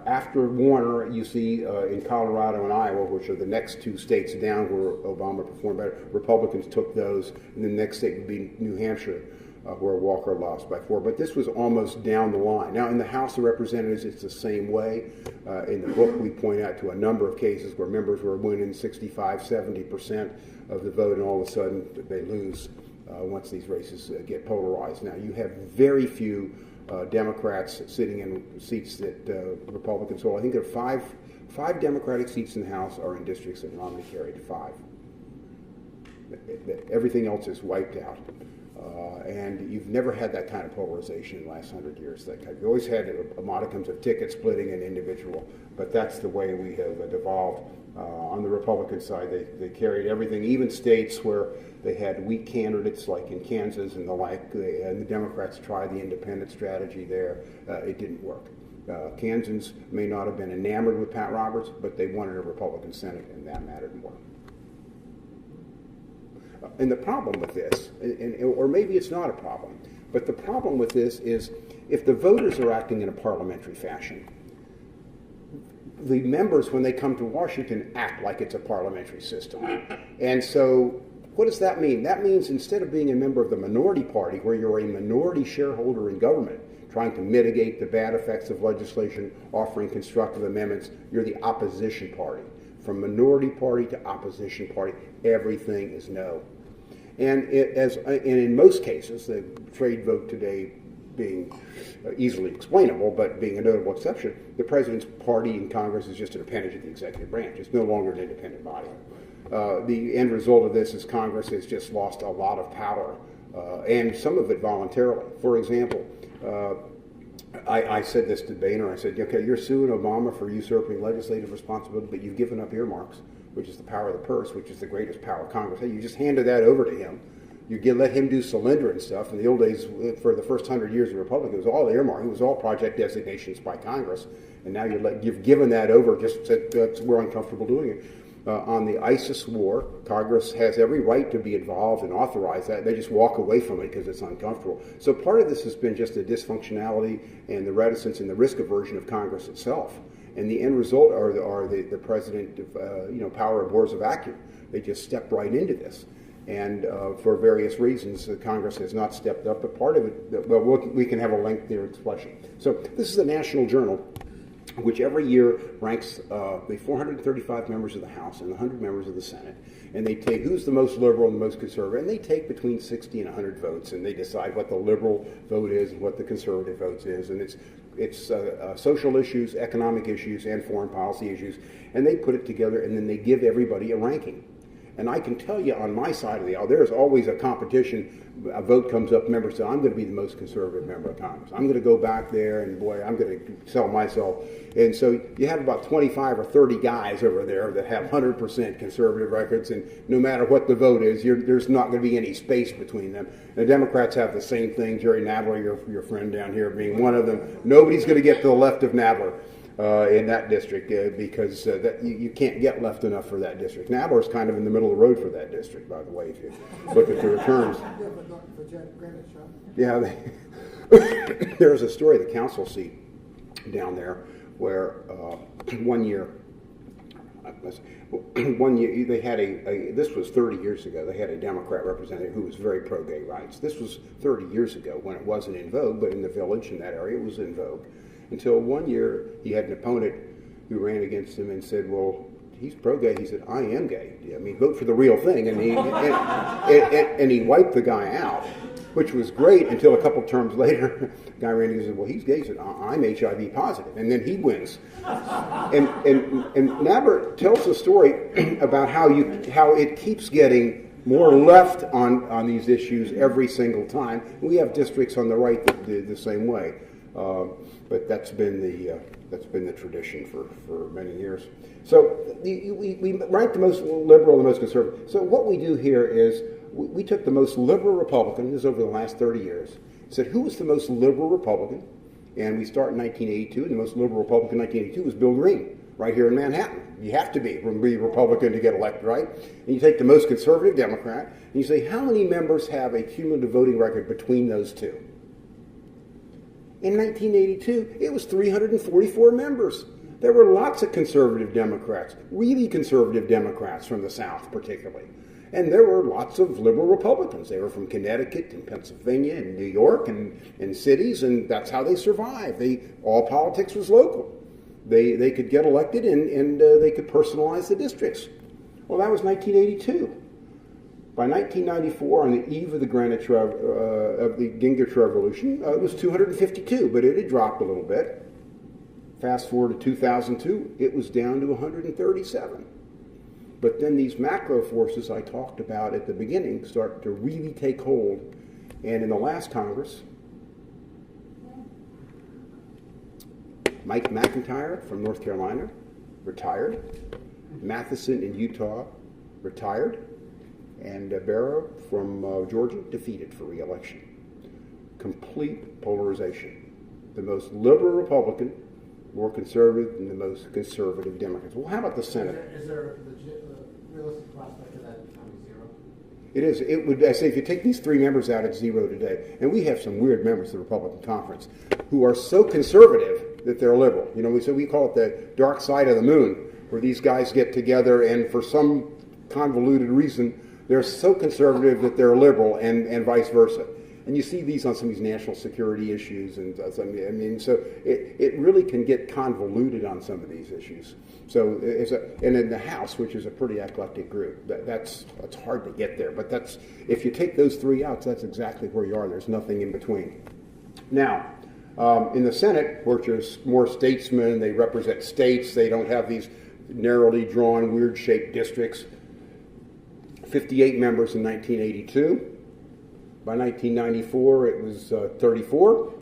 After Warner, you see in Colorado and Iowa, which are the next two states down where Obama performed better, Republicans took those, and the next state would be New Hampshire. where Walker lost by 4. But this was almost down the line. Now, in the House of Representatives, it's the same way. In the book, we point out to a number of cases where members were winning 65, 70% of the vote, and all of a sudden they lose once these races get polarized. Now, you have very few Democrats sitting in seats that Republicans hold. I think there are five Democratic seats in the House are in districts that Romney carried, 5. Everything else is wiped out. And you've never had that kind of polarization in the last 100 years. You've always had modicums of ticket splitting and individual, but that's the way we have devolved. On the Republican side, they carried everything, even states where they had weak candidates like in Kansas and the like, and the Democrats tried the independent strategy there. It didn't work. Kansans may not have been enamored with Pat Roberts, but they wanted a Republican Senate, and that mattered more. And the problem with this, or maybe it's not a problem, but the problem with this is if the voters are acting in a parliamentary fashion, the members, when they come to Washington, act like it's a parliamentary system. And so what does that mean? That means instead of being a member of the minority party, where you're a minority shareholder in government, trying to mitigate the bad effects of legislation, offering constructive amendments, you're the opposition party. From minority party to opposition party, everything is no. And in most cases, the trade vote today being easily explainable, but being a notable exception, the president's party in Congress is just an appendage of the executive branch. It's no longer an independent body. The end result of this is Congress has just lost a lot of power, and some of it voluntarily. For example, I said this to Boehner. I said, okay, you're suing Obama for usurping legislative responsibility, but you've given up earmarks, which is the power of the purse, which is the greatest power of Congress. Hey, you just handed that over to him. Let him do Solyndra and stuff. In the old days, for the first 100 years of the Republic, it was all earmark. It was all project designations by Congress. And now you've given that over, just that we're uncomfortable doing it. On the ISIS war, Congress has every right to be involved and authorize that. They just walk away from it because it's uncomfortable. So part of this has been just the dysfunctionality and the reticence and the risk aversion of Congress itself. And the end result are the president, power abhors a vacuum. They just stepped right into this. And for various reasons, Congress has not stepped up. But part of it, we can have a lengthier discussion. So this is a national journal, which every year ranks the 435 members of the House and the 100 members of the Senate. And they take who's the most liberal and the most conservative. And they take between 60 and 100 votes, and they decide what the liberal vote is and what the conservative vote is. And it's social issues, economic issues, and foreign policy issues. And they put it together, and then they give everybody a ranking. And I can tell you on my side of the aisle, there's always a competition. A vote comes up, members say, I'm going to be the most conservative member of Congress. I'm going to go back there, and boy, I'm going to sell myself. And so you have about 25 or 30 guys over there that have 100% conservative records, and no matter what the vote is, there's not going to be any space between them. The Democrats have the same thing. Jerry Nadler, your friend down here, being one of them. Nobody's going to get to the left of Nadler. In that district because you can't get left enough for that district. Nadler's kind of in the middle of the road for that district, by the way, if you look at the returns. Yeah, there's a story, the council seat down there, where one year they had this was 30 years ago, they had a Democrat representative who was very pro-gay rights. This was 30 years ago when it wasn't in vogue, but in the village in that area it was in vogue. Until one year he had an opponent who ran against him and said, well, he's pro-gay. He said, I am gay. I mean, vote for the real thing. And he wiped the guy out, which was great until a couple terms later, the guy ran and said, well, he's gay. He said, I'm HIV positive. And then he wins. And Nadler tells the story about how it keeps getting more left on these issues every single time. We have districts on the right that do the same way. But that's been the tradition for many years. So we rank the most liberal and the most conservative. So what we do here is we took the most liberal Republican, this is over the last 30 years, said who was the most liberal Republican, and we start in 1982, and the most liberal Republican in 1982 was Bill Green, right here in Manhattan. You have to be Republican to get elected, right? And you take the most conservative Democrat, and you say how many members have a cumulative voting record between those two? In 1982, it was 344 members. There were lots of conservative Democrats, really conservative Democrats from the South particularly. And there were lots of liberal Republicans. They were from Connecticut and Pennsylvania and New York and cities, and that's how they survived. All politics was local. They could get elected, and they could personalize the districts. Well, that was 1982. By 1994, on the eve of the Gingrich Revolution, it was 252, but it had dropped a little bit. Fast forward to 2002, it was down to 137. But then these macro forces I talked about at the beginning start to really take hold. And in the last Congress, Mike McIntyre from North Carolina retired. Matheson in Utah retired. And Barrow from Georgia defeated for re-election. Complete polarization. The most liberal Republican, more conservative than the most conservative Democrats. Well, how about the Senate? Is there a realistic prospect of that becoming zero? It is. It would. I say if you take these three members out, it's zero today. And we have some weird members of the Republican conference who are so conservative that they're liberal. You know, we call it the dark side of the moon, where these guys get together and for some convoluted reason, they're so conservative that they're liberal, and vice versa. And you see these on some of these national security issues, and so it really can get convoluted on some of these issues. So and in the House, which is a pretty eclectic group, it's hard to get there. But if you take those three out, that's exactly where you are. There's nothing in between. Now, in the Senate, which is more statesmen, they represent states. They don't have these narrowly drawn, weird-shaped districts. 58 members in 1982. By 1994, it was 34.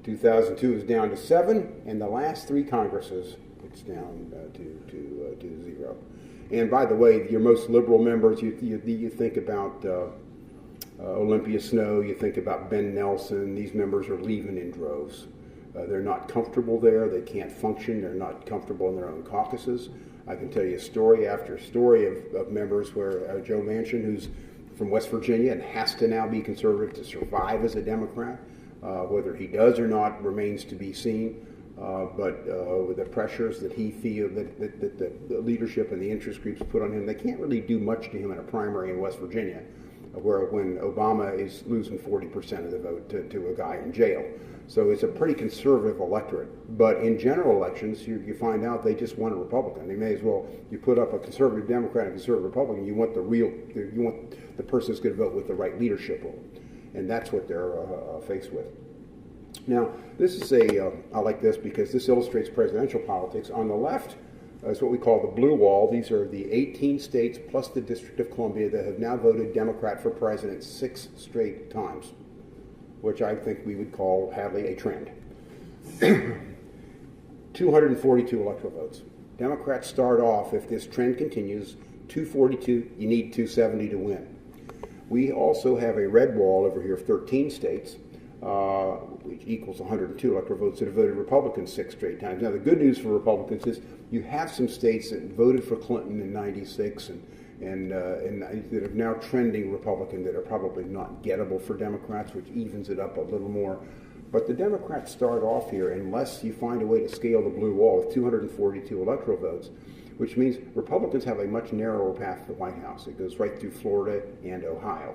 2002 is down to 7, and the last three Congresses, it's down to 0. And by the way, your most liberal members, you think about Olympia Snowe, you think about Ben Nelson. These members are leaving in droves. They're not comfortable there. They can't function. They're not comfortable in their own caucuses. I can tell you story after story of members where Joe Manchin, who's from West Virginia and has to now be conservative to survive as a Democrat. Whether he does or not remains to be seen. But with the pressures that he feels that the leadership and the interest groups put on him, they can't really do much to him in a primary in West Virginia, where when Obama is losing 40% of the vote to a guy in jail. So it's a pretty conservative electorate. But in general elections, you find out they just want a Republican. They may as well, you put up a conservative Democrat and a conservative Republican, you want the person who's going to vote with the right leadership role. And that's what they're faced with. Now, this is I like this because this illustrates presidential politics. On the left is what we call the blue wall. These are the 18 states plus the District of Columbia that have now voted Democrat for president 6 straight times, which I think we would call, Hadley, a trend. 242 electoral votes. Democrats start off, if this trend continues, 242, you need 270 to win. We also have a red wall over here of 13 states, which equals 102 electoral votes that have voted Republicans 6 straight times. Now, the good news for Republicans is you have some states that voted for Clinton in 96 and that are now trending Republican that are probably not gettable for Democrats, which evens it up a little more. But the Democrats start off here, unless you find a way to scale the blue wall, with 242 electoral votes, which means Republicans have a much narrower path to the White House. It goes right through Florida and Ohio.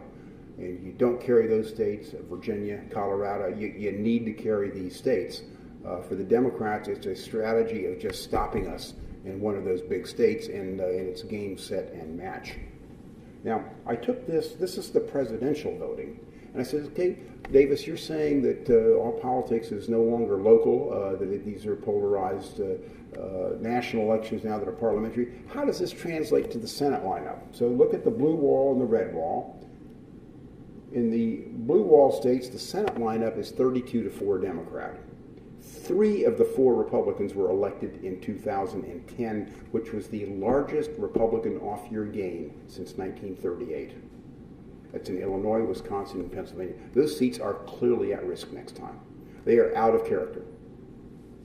And you don't carry those states, Virginia, Colorado. You need to carry these states. For the Democrats, it's a strategy of just stopping us in one of those big states, and it's game, set, and match. Now, I took this is the presidential voting, and I said, okay, Davis, you're saying that all politics is no longer local, that these are polarized national elections now that are parliamentary. How does this translate to the Senate lineup? So look at the blue wall and the red wall. In the blue wall states, the Senate lineup is 32-4 Democrat. 3 of the 4 Republicans were elected in 2010, which was the largest Republican off-year gain since 1938. That's in Illinois, Wisconsin, and Pennsylvania. Those seats are clearly at risk next time. They are out of character.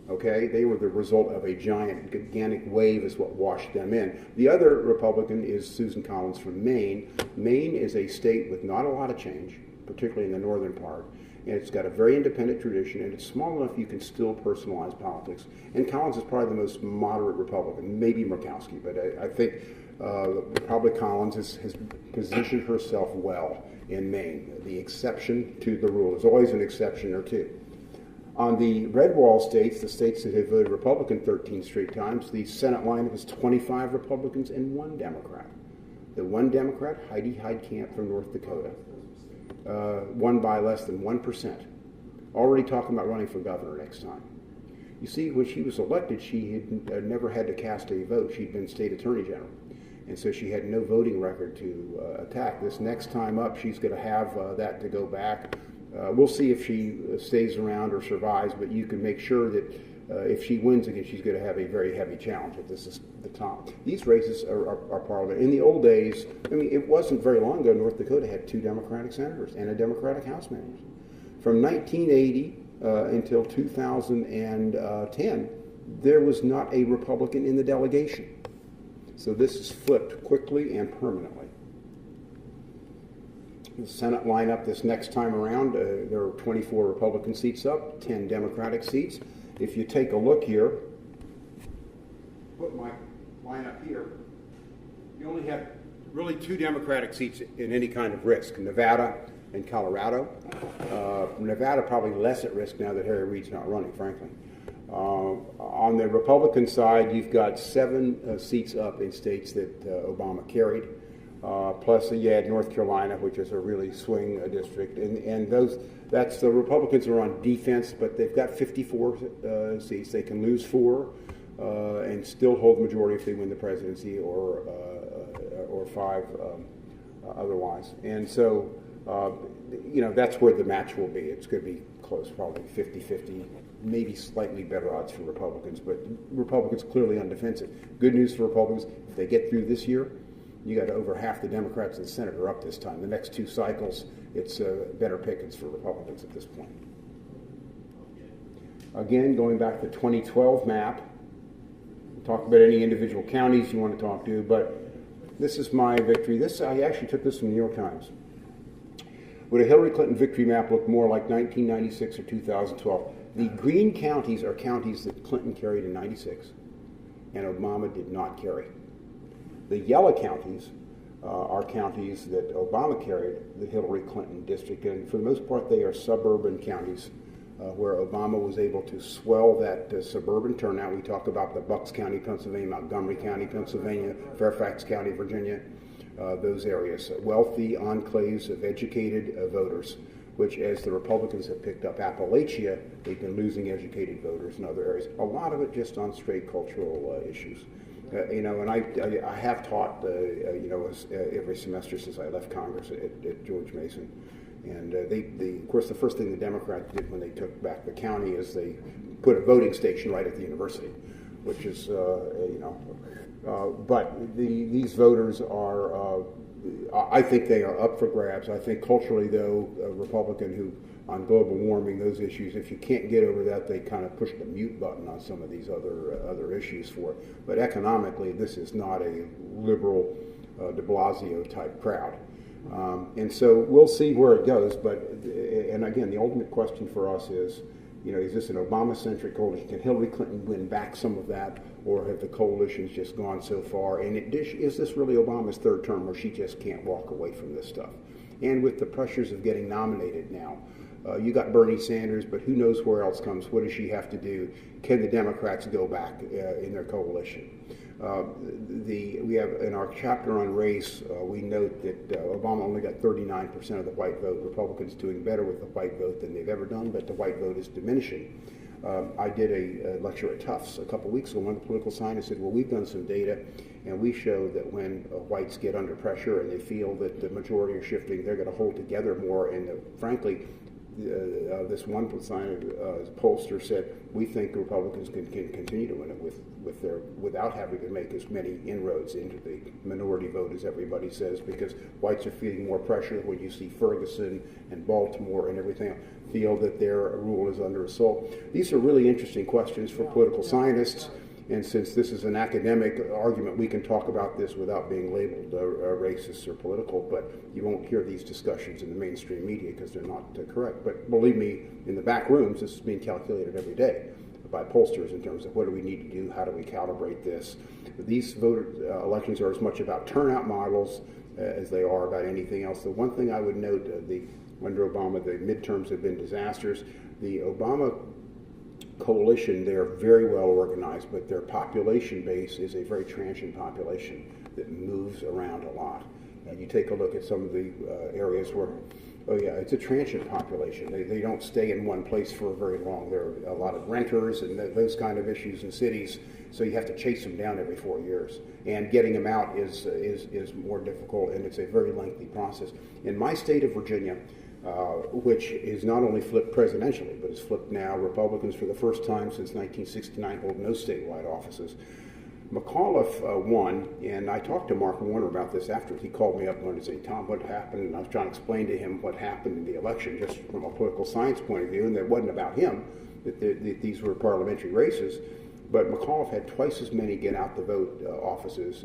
Okay? They were the result of a gigantic wave is what washed them in. The other Republican is Susan Collins from Maine. Maine is a state with not a lot of change, particularly in the northern part. And it's got a very independent tradition, and it's small enough you can still personalize politics. And Collins is probably the most moderate Republican, maybe Murkowski, but I think Probably Collins has positioned herself well in Maine. The exception to the rule. There's always an exception or two. On the red wall states, the states that have voted Republican 13 straight times, the Senate lineup is 25 Republicans and 1 Democrat. The 1 Democrat, Heidi Heitkamp from North Dakota, won by less than 1%. Already talking about running for governor next time. You see, when she was elected, she had never had to cast a vote. She'd been state attorney general. And so she had no voting record to attack. This next time up, she's going to have that to go back. We'll see if she stays around or survives, but you can make sure that if she wins again, she's going to have a very heavy challenge if this is the top. These races are part of it. In the old days, I mean, it wasn't very long ago, North Dakota had 2 Democratic senators and a Democratic House member. From 1980 until 2010, there was not a Republican in the delegation. So this is flipped quickly and permanently. The Senate lineup this next time around, there are 24 Republican seats up, 10 Democratic seats. If you take a look here, put my lineup here, you only have really 2 Democratic seats in any kind of risk, Nevada and Colorado. Nevada probably less at risk now that Harry Reid's not running, frankly. On the Republican side, you've got 7 seats up in states that Obama carried. Plus, you add North Carolina, which is a really swing district, and that's the Republicans are on defense, but they've got 54 seats. They can lose 4 and still hold the majority if they win the presidency, or 5 otherwise. And so, that's where the match will be. It's going to be close, probably 50-50. Maybe slightly better odds for Republicans, but Republicans clearly on defensive. Good news for Republicans, if they get through this year, you got over half the Democrats in the Senate are up this time. The next 2 cycles, it's better pickings for Republicans at this point. Again, going back to the 2012 map, talk about any individual counties you want to talk to, but this is my victory. I actually took this from the New York Times. Would a Hillary Clinton victory map look more like 1996 or 2012? The green counties are counties that Clinton carried in 96 and Obama did not carry. The yellow counties are counties that Obama carried, the Hillary Clinton district, and for the most part they are suburban counties where Obama was able to swell that suburban turnout. We talk about the Bucks County, Pennsylvania, Montgomery County, Pennsylvania, Fairfax County, Virginia, those areas. Wealthy enclaves of educated voters, which as the Republicans have picked up Appalachia, they've been losing educated voters in other areas. A lot of it just on straight cultural issues. And I have taught, every semester since I left Congress at George Mason. And of course, the first thing the Democrats did when they took back the county is they put a voting station right at the university, which is, but these voters are, I think they are up for grabs. I think culturally, though, a Republican who, on global warming, those issues, if you can't get over that, they kind of push the mute button on some of these other issues for it. But economically, this is not a liberal de Blasio type crowd. And so we'll see where it goes. But, and again, the ultimate question for us is, is this an Obama-centric coalition? Can Hillary Clinton win back some of that, or have the coalitions just gone so far? And is this really Obama's 3rd term where she just can't walk away from this stuff? And with the pressures of getting nominated now, you got Bernie Sanders, but who knows where else comes? What does she have to do? Can the Democrats go back in their coalition? We have in our chapter on race, we note that Obama only got 39% of the white vote. Republicans doing better with the white vote than they've ever done, but the white vote is diminishing. I did a lecture at Tufts a couple weeks ago. One of the political scientists said, well, we've done some data, and we show that when whites get under pressure and they feel that the majority are shifting, they're going to hold together more. And frankly, this one pollster said, we think the Republicans can continue to win it without having to make as many inroads into the minority vote as everybody says, because whites are feeling more pressure when you see Ferguson and Baltimore and everything else, feel that their rule is under assault. These are really interesting questions for political scientists. And since this is an academic argument, we can talk about this without being labeled racist or political, but you won't hear these discussions in the mainstream media because they're not correct. But believe me, in the back rooms, this is being calculated every day. by pollsters in terms of what do we need to do, how do we calibrate this. These elections are as much about turnout models as they are about anything else. The one thing I would note, under Obama, the midterms have been disasters. The Obama coalition, they're very well organized, but their population base is a very transient population that moves around a lot. And you take a look at some of the areas where, oh yeah, it's a transient population. They don't stay in one place for very long. There are a lot of renters and those kind of issues in cities, so you have to chase them down every 4 years. And getting them out is more difficult, and it's a very lengthy process. In my state of Virginia, which is not only flipped presidentially, but is flipped now, Republicans for the first time since 1969 hold no statewide offices. McAuliffe won, and I talked to Mark Warner about this after he called me up and wanted to say, Tom, what happened? And I was trying to explain to him what happened in the election just from a political science point of view, and that wasn't about him, that these were parliamentary races. But McAuliffe had twice as many get out the vote offices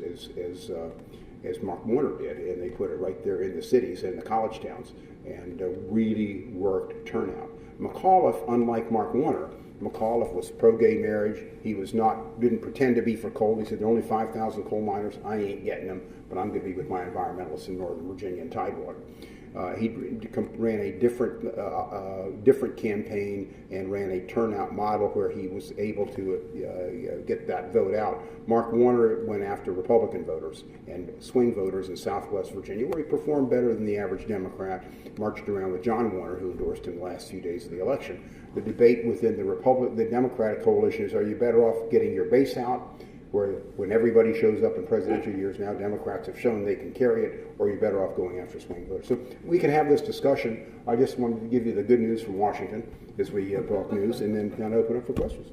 as Mark Warner did, and they put it right there in the cities and the college towns, and really worked turnout. McAuliffe, unlike Mark Warner, McAuliffe was pro-gay marriage. He didn't pretend to be for coal. He said, there are only 5,000 coal miners. I ain't getting them, but I'm going to be with my environmentalists in Northern Virginia and Tidewater. He ran a different campaign and ran a turnout model where he was able to get that vote out. Mark Warner went after Republican voters and swing voters in Southwest Virginia, where he performed better than the average Democrat, marched around with John Warner, who endorsed him the last few days of the election. The debate within the Democratic coalition is, are you better off getting your base out, where when everybody shows up in presidential years now, Democrats have shown they can carry it, or are you better off going after swing voters? So we can have this discussion. I just wanted to give you the good news from Washington as we talk news, and then kind of open up for questions.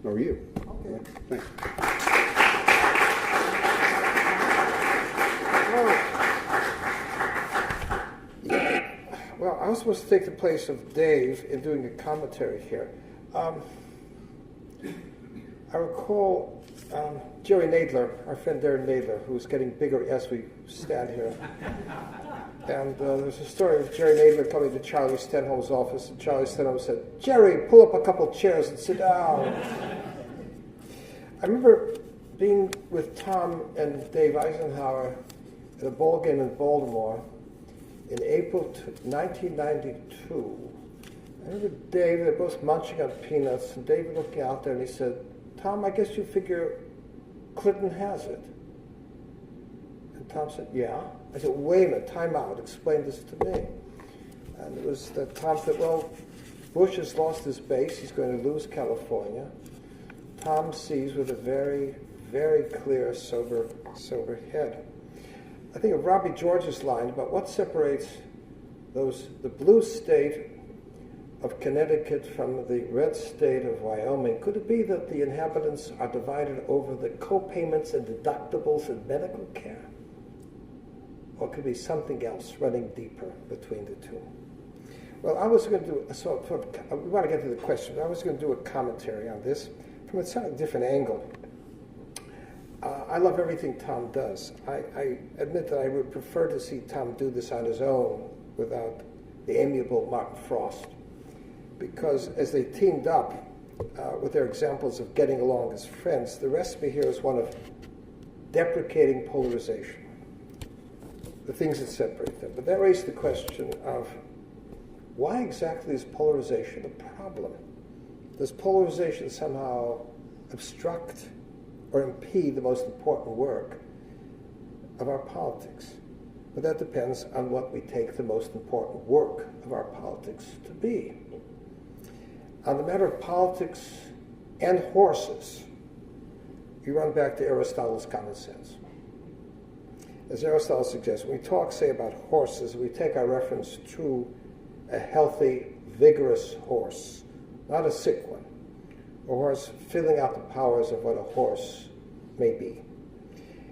Or you. Okay. Thanks. Well, I was supposed to take the place of Dave in doing a commentary here. I recall Jerry Nadler, our friend Darren Nadler, who's getting bigger as we stand here. And there's a story of Jerry Nadler coming to Charlie Stenholm's office, and Charlie Stenholm said, Jerry, pull up a couple chairs and sit down. I remember being with Tom and Dave Eisenhower at a ball game in Baltimore in April 1992. I remember Dave, they're both munching on peanuts, and Dave looking out there and he said, Tom, I guess you figure Clinton has it. And Tom said, yeah. I said, wait a minute, time out, explain this to me. And it was that Tom said, well, Bush has lost his base, he's going to lose California. Tom sees with a very, very clear, sober head. I think of Robbie George's line about what separates the blue state of Connecticut from the red state of Wyoming. Could it be that the inhabitants are divided over the co-payments and deductibles and medical care? Or could it be something else running deeper between the two? Well, I was going to do, we want to get to the question, I was going to do a commentary on this from a slightly different angle. I love everything Tom does. I admit that I would prefer to see Tom do this on his own without the amiable Martin Frost, because as they teamed up with their examples of getting along as friends, the recipe here is one of deprecating polarization, the things that separate them. But that raised the question of why exactly is polarization a problem? Does polarization somehow obstruct or impede the most important work of our politics? But that depends on what we take the most important work of our politics to be. On the matter of politics and horses, you run back to Aristotle's common sense. As Aristotle suggests, when we talk, say, about horses, we take our reference to a healthy, vigorous horse, not a sick one, a horse filling out the powers of what a horse may be.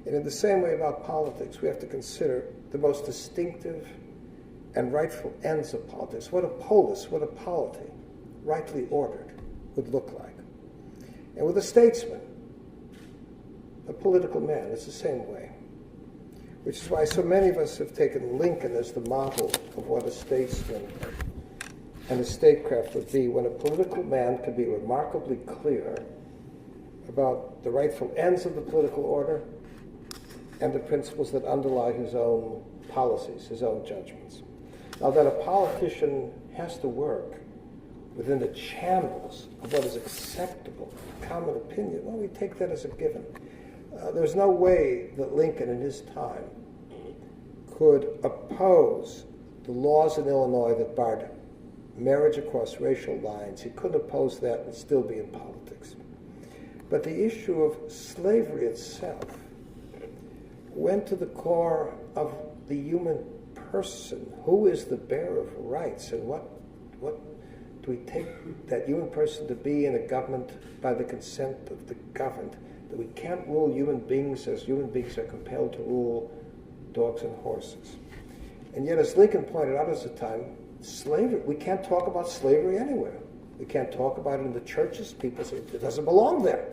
And in the same way about politics, we have to consider the most distinctive and rightful ends of politics, what a polis, what a polity, rightly ordered, would look like. And with a statesman, a political man, it's the same way. Which is why so many of us have taken Lincoln as the model of what a statesman and the statecraft would be when a political man could be remarkably clear about the rightful ends of the political order and the principles that underlie his own policies, his own judgments. Now, that a politician has to work within the channels of what is acceptable, common opinion, well, we take that as a given. There's no way that Lincoln in his time could oppose the laws in Illinois that barred marriage across racial lines. He couldn't oppose that and still be in politics. But the issue of slavery itself went to the core of the human person. Who is the bearer of rights, and what do we take that human person to be in a government by the consent of the governed? That we can't rule human beings as human beings are compelled to rule dogs and horses. And yet, as Lincoln pointed out at the time, slavery, we can't talk about slavery anywhere. We can't talk about it in the churches. People say it doesn't belong there.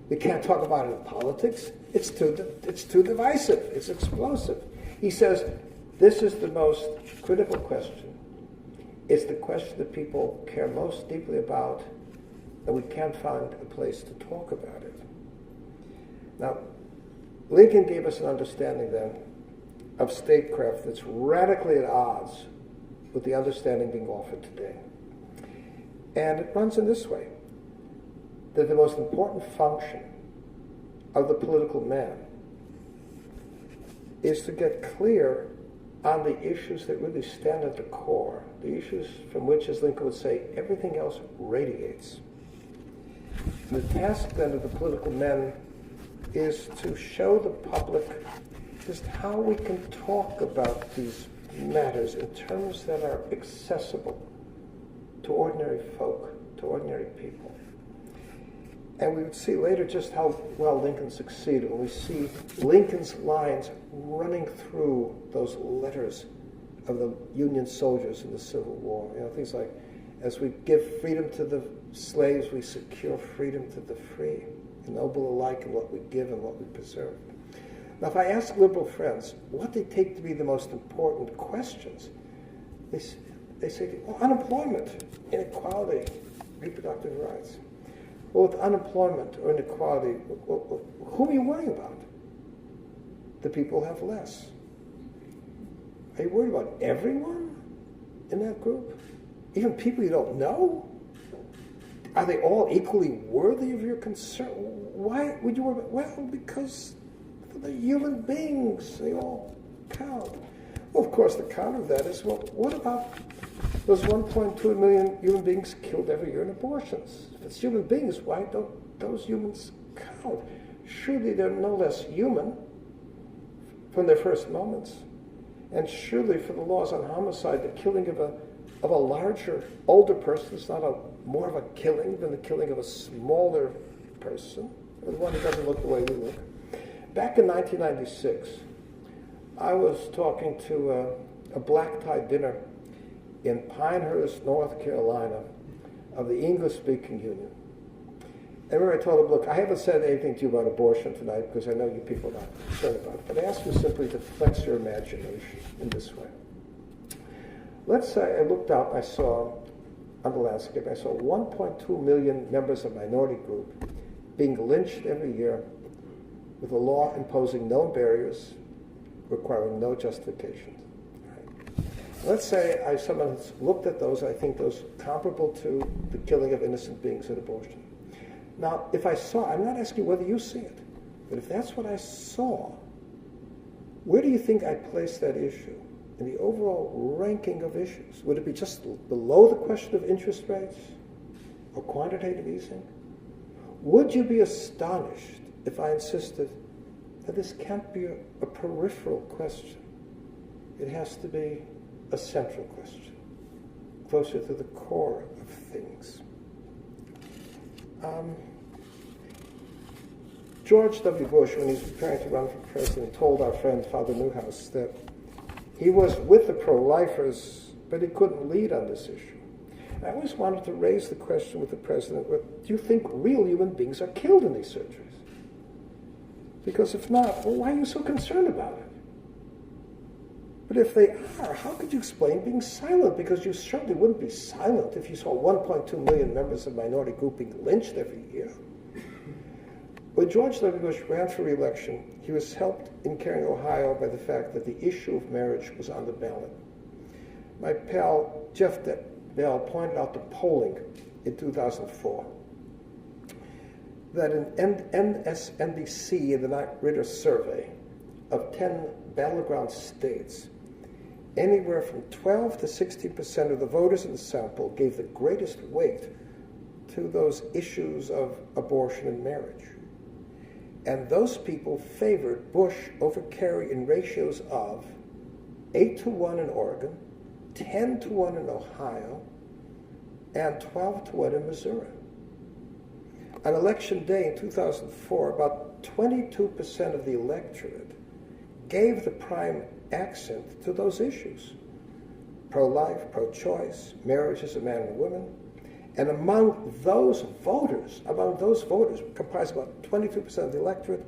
We can't talk about it in politics. It's too divisive. It's explosive. He says, this is the most critical question. It's the question that people care most deeply about, and we can't find a place to talk about it. Now, Lincoln gave us an understanding then of statecraft that's radically at odds with the understanding being offered today. And it runs in this way, that the most important function of the political man is to get clear on the issues that really stand at the core, the issues from which, as Lincoln would say, everything else radiates. And the task then of the political men is to show the public just how we can talk about these matters in terms that are accessible to ordinary folk, to ordinary people. And we would see later just how well Lincoln succeeded when we see Lincoln's lines running through those letters of the Union soldiers in the Civil War. You know, things like, as we give freedom to the slaves, we secure freedom to the free, ennoble alike in what we give and what we preserve. Now, if I ask liberal friends what they take to be the most important questions, they say, well, unemployment, inequality, reproductive rights. Well, with unemployment or inequality, who are you worrying about? The people who have less. Are you worried about everyone in that group? Even people you don't know? Are they all equally worthy of your concern? Why would you worry about? Well, because they're human beings. They all count. Well, of course, the counter of that is, well, what about those 1.2 million human beings killed every year in abortions? If it's human beings, why don't those humans count? Surely they're no less human from their first moments. And surely for the laws on homicide, the killing of a larger, older person is not more of a killing than the killing of a smaller person, or the one who doesn't look the way we look. Back in 1996, I was talking to a black-tie dinner in Pinehurst, North Carolina, of the English-speaking union. And remember, I told him, look, I haven't said anything to you about abortion tonight because I know you people are not concerned about it, but I ask you simply to flex your imagination in this way. Let's say I looked out and I saw, on the landscape, I saw 1.2 million members of minority group being lynched every year with a law imposing no barriers, requiring no justification. Right. Let's say someone looked at those, I think those comparable to the killing of innocent beings in abortion. Now, if I saw, I'm not asking whether you see it, but if that's what I saw, where do you think I'd place that issue in the overall ranking of issues? Would it be just below the question of interest rates or quantitative easing? Would you be astonished if I insisted that this can't be a peripheral question? It has to be a central question, closer to the core of things. George W. Bush, when he was preparing to run for president, told our friend Father Newhouse that he was with the pro-lifers, but he couldn't lead on this issue. I always wanted to raise the question with the president, well, do you think real human beings are killed in these surgeries? Because if not, well, why are you so concerned about it? But if they are, how could you explain being silent? Because you certainly wouldn't be silent if you saw 1.2 million members of minority group being lynched every year. When George W. Bush ran for re-election, he was helped in carrying Ohio by the fact that the issue of marriage was on the ballot. My pal Jeff Bell pointed out the polling in 2004 that an MSNBC in the Knight Ridder survey of 10 battleground states, anywhere from 12 to 60% of the voters in the sample gave the greatest weight to those issues of abortion and marriage. And those people favored Bush over Kerry in ratios of 8-1 in Oregon, 10-1 in Ohio, and 12-1 in Missouri. On election day in 2004, about 22% of the electorate gave the prime accent to those issues: pro-life, pro-choice, marriage as a man and a woman. And among those voters, comprised about 22% of the electorate,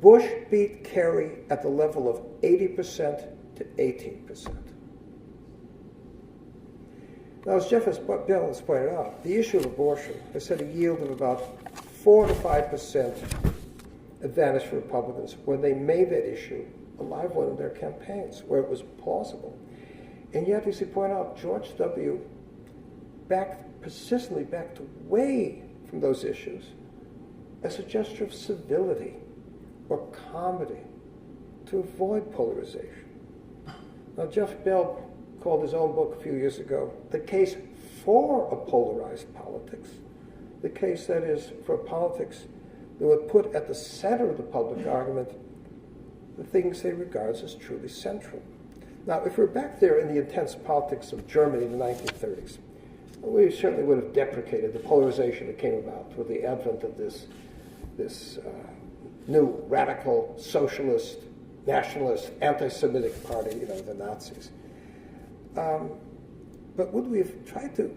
Bush beat Kerry at the level of 80% to 18%. Now, as Jeff Bell has pointed out, the issue of abortion has had a yield of about 4 to 5% advantage for Republicans when they made that issue a live one in their campaigns, where it was plausible. And yet, as he pointed out, George W. persistently backed away from those issues as a gesture of civility or comedy to avoid polarization. Now, Jeff Bell called his own book a few years ago The Case for a Polarized Politics, the case, that is, for politics that would put at the center of the public argument the things they regard as truly central. Now, if we're back there in the intense politics of Germany in the 1930s, we certainly would have deprecated the polarization that came about with the advent of this new radical socialist, nationalist, anti-Semitic party, the Nazis. But would we have tried to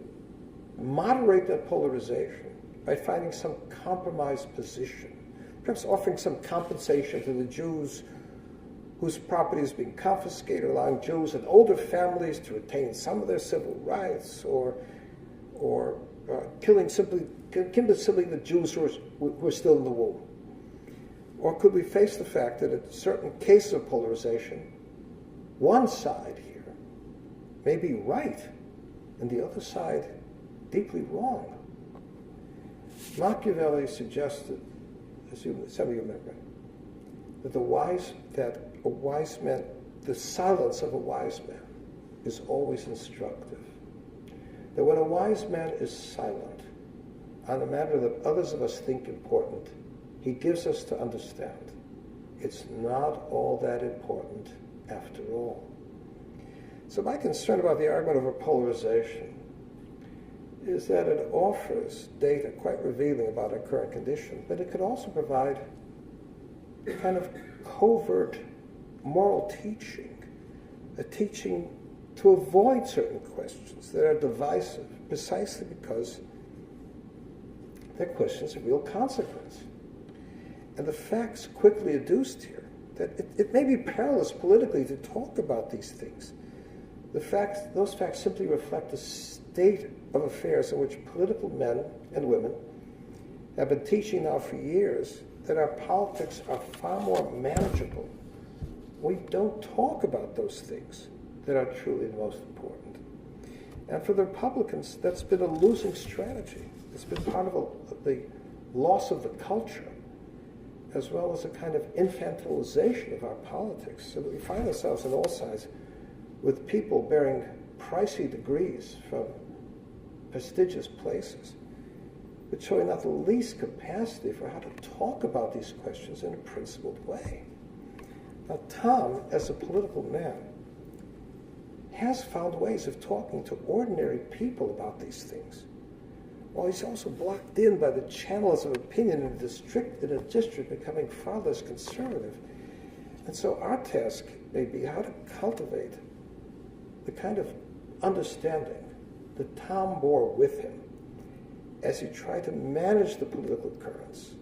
moderate that polarization by finding some compromised position, perhaps offering some compensation to the Jews whose property is being confiscated, allowing Jews and older families to retain some of their civil rights, or killing simply the Jews who are still in the womb? Or could we face the fact that in certain cases of polarization, one side here may be right and the other side deeply wrong? Machiavelli suggested, as some of you remember, that the silence of a wise man is always instructive. That when a wise man is silent on a matter that others of us think important, he gives us to understand it's not all that important after all. So my concern about the argument over polarization is that it offers data quite revealing about our current condition, but it could also provide a kind of covert moral teaching, a teaching to avoid certain questions that are divisive, precisely because they're questions of real consequence. And the facts quickly adduced here, that it may be perilous politically to talk about these things. Those facts simply reflect the state of affairs in which political men and women have been teaching now for years that our politics are far more manageable. We don't talk about those things that are truly the most important. And for the Republicans, that's been a losing strategy. It's been part of the loss of the culture, as well as a kind of infantilization of our politics, so that we find ourselves on all sides with people bearing pricey degrees from prestigious places, but showing not the least capacity for how to talk about these questions in a principled way. Now, Tom, as a political man, has found ways of talking to ordinary people about these things, while he's also blocked in by the channels of opinion in a district becoming far less conservative. And so our task may be how to cultivate the kind of understanding that Tom bore with him as he tried to manage the political currents,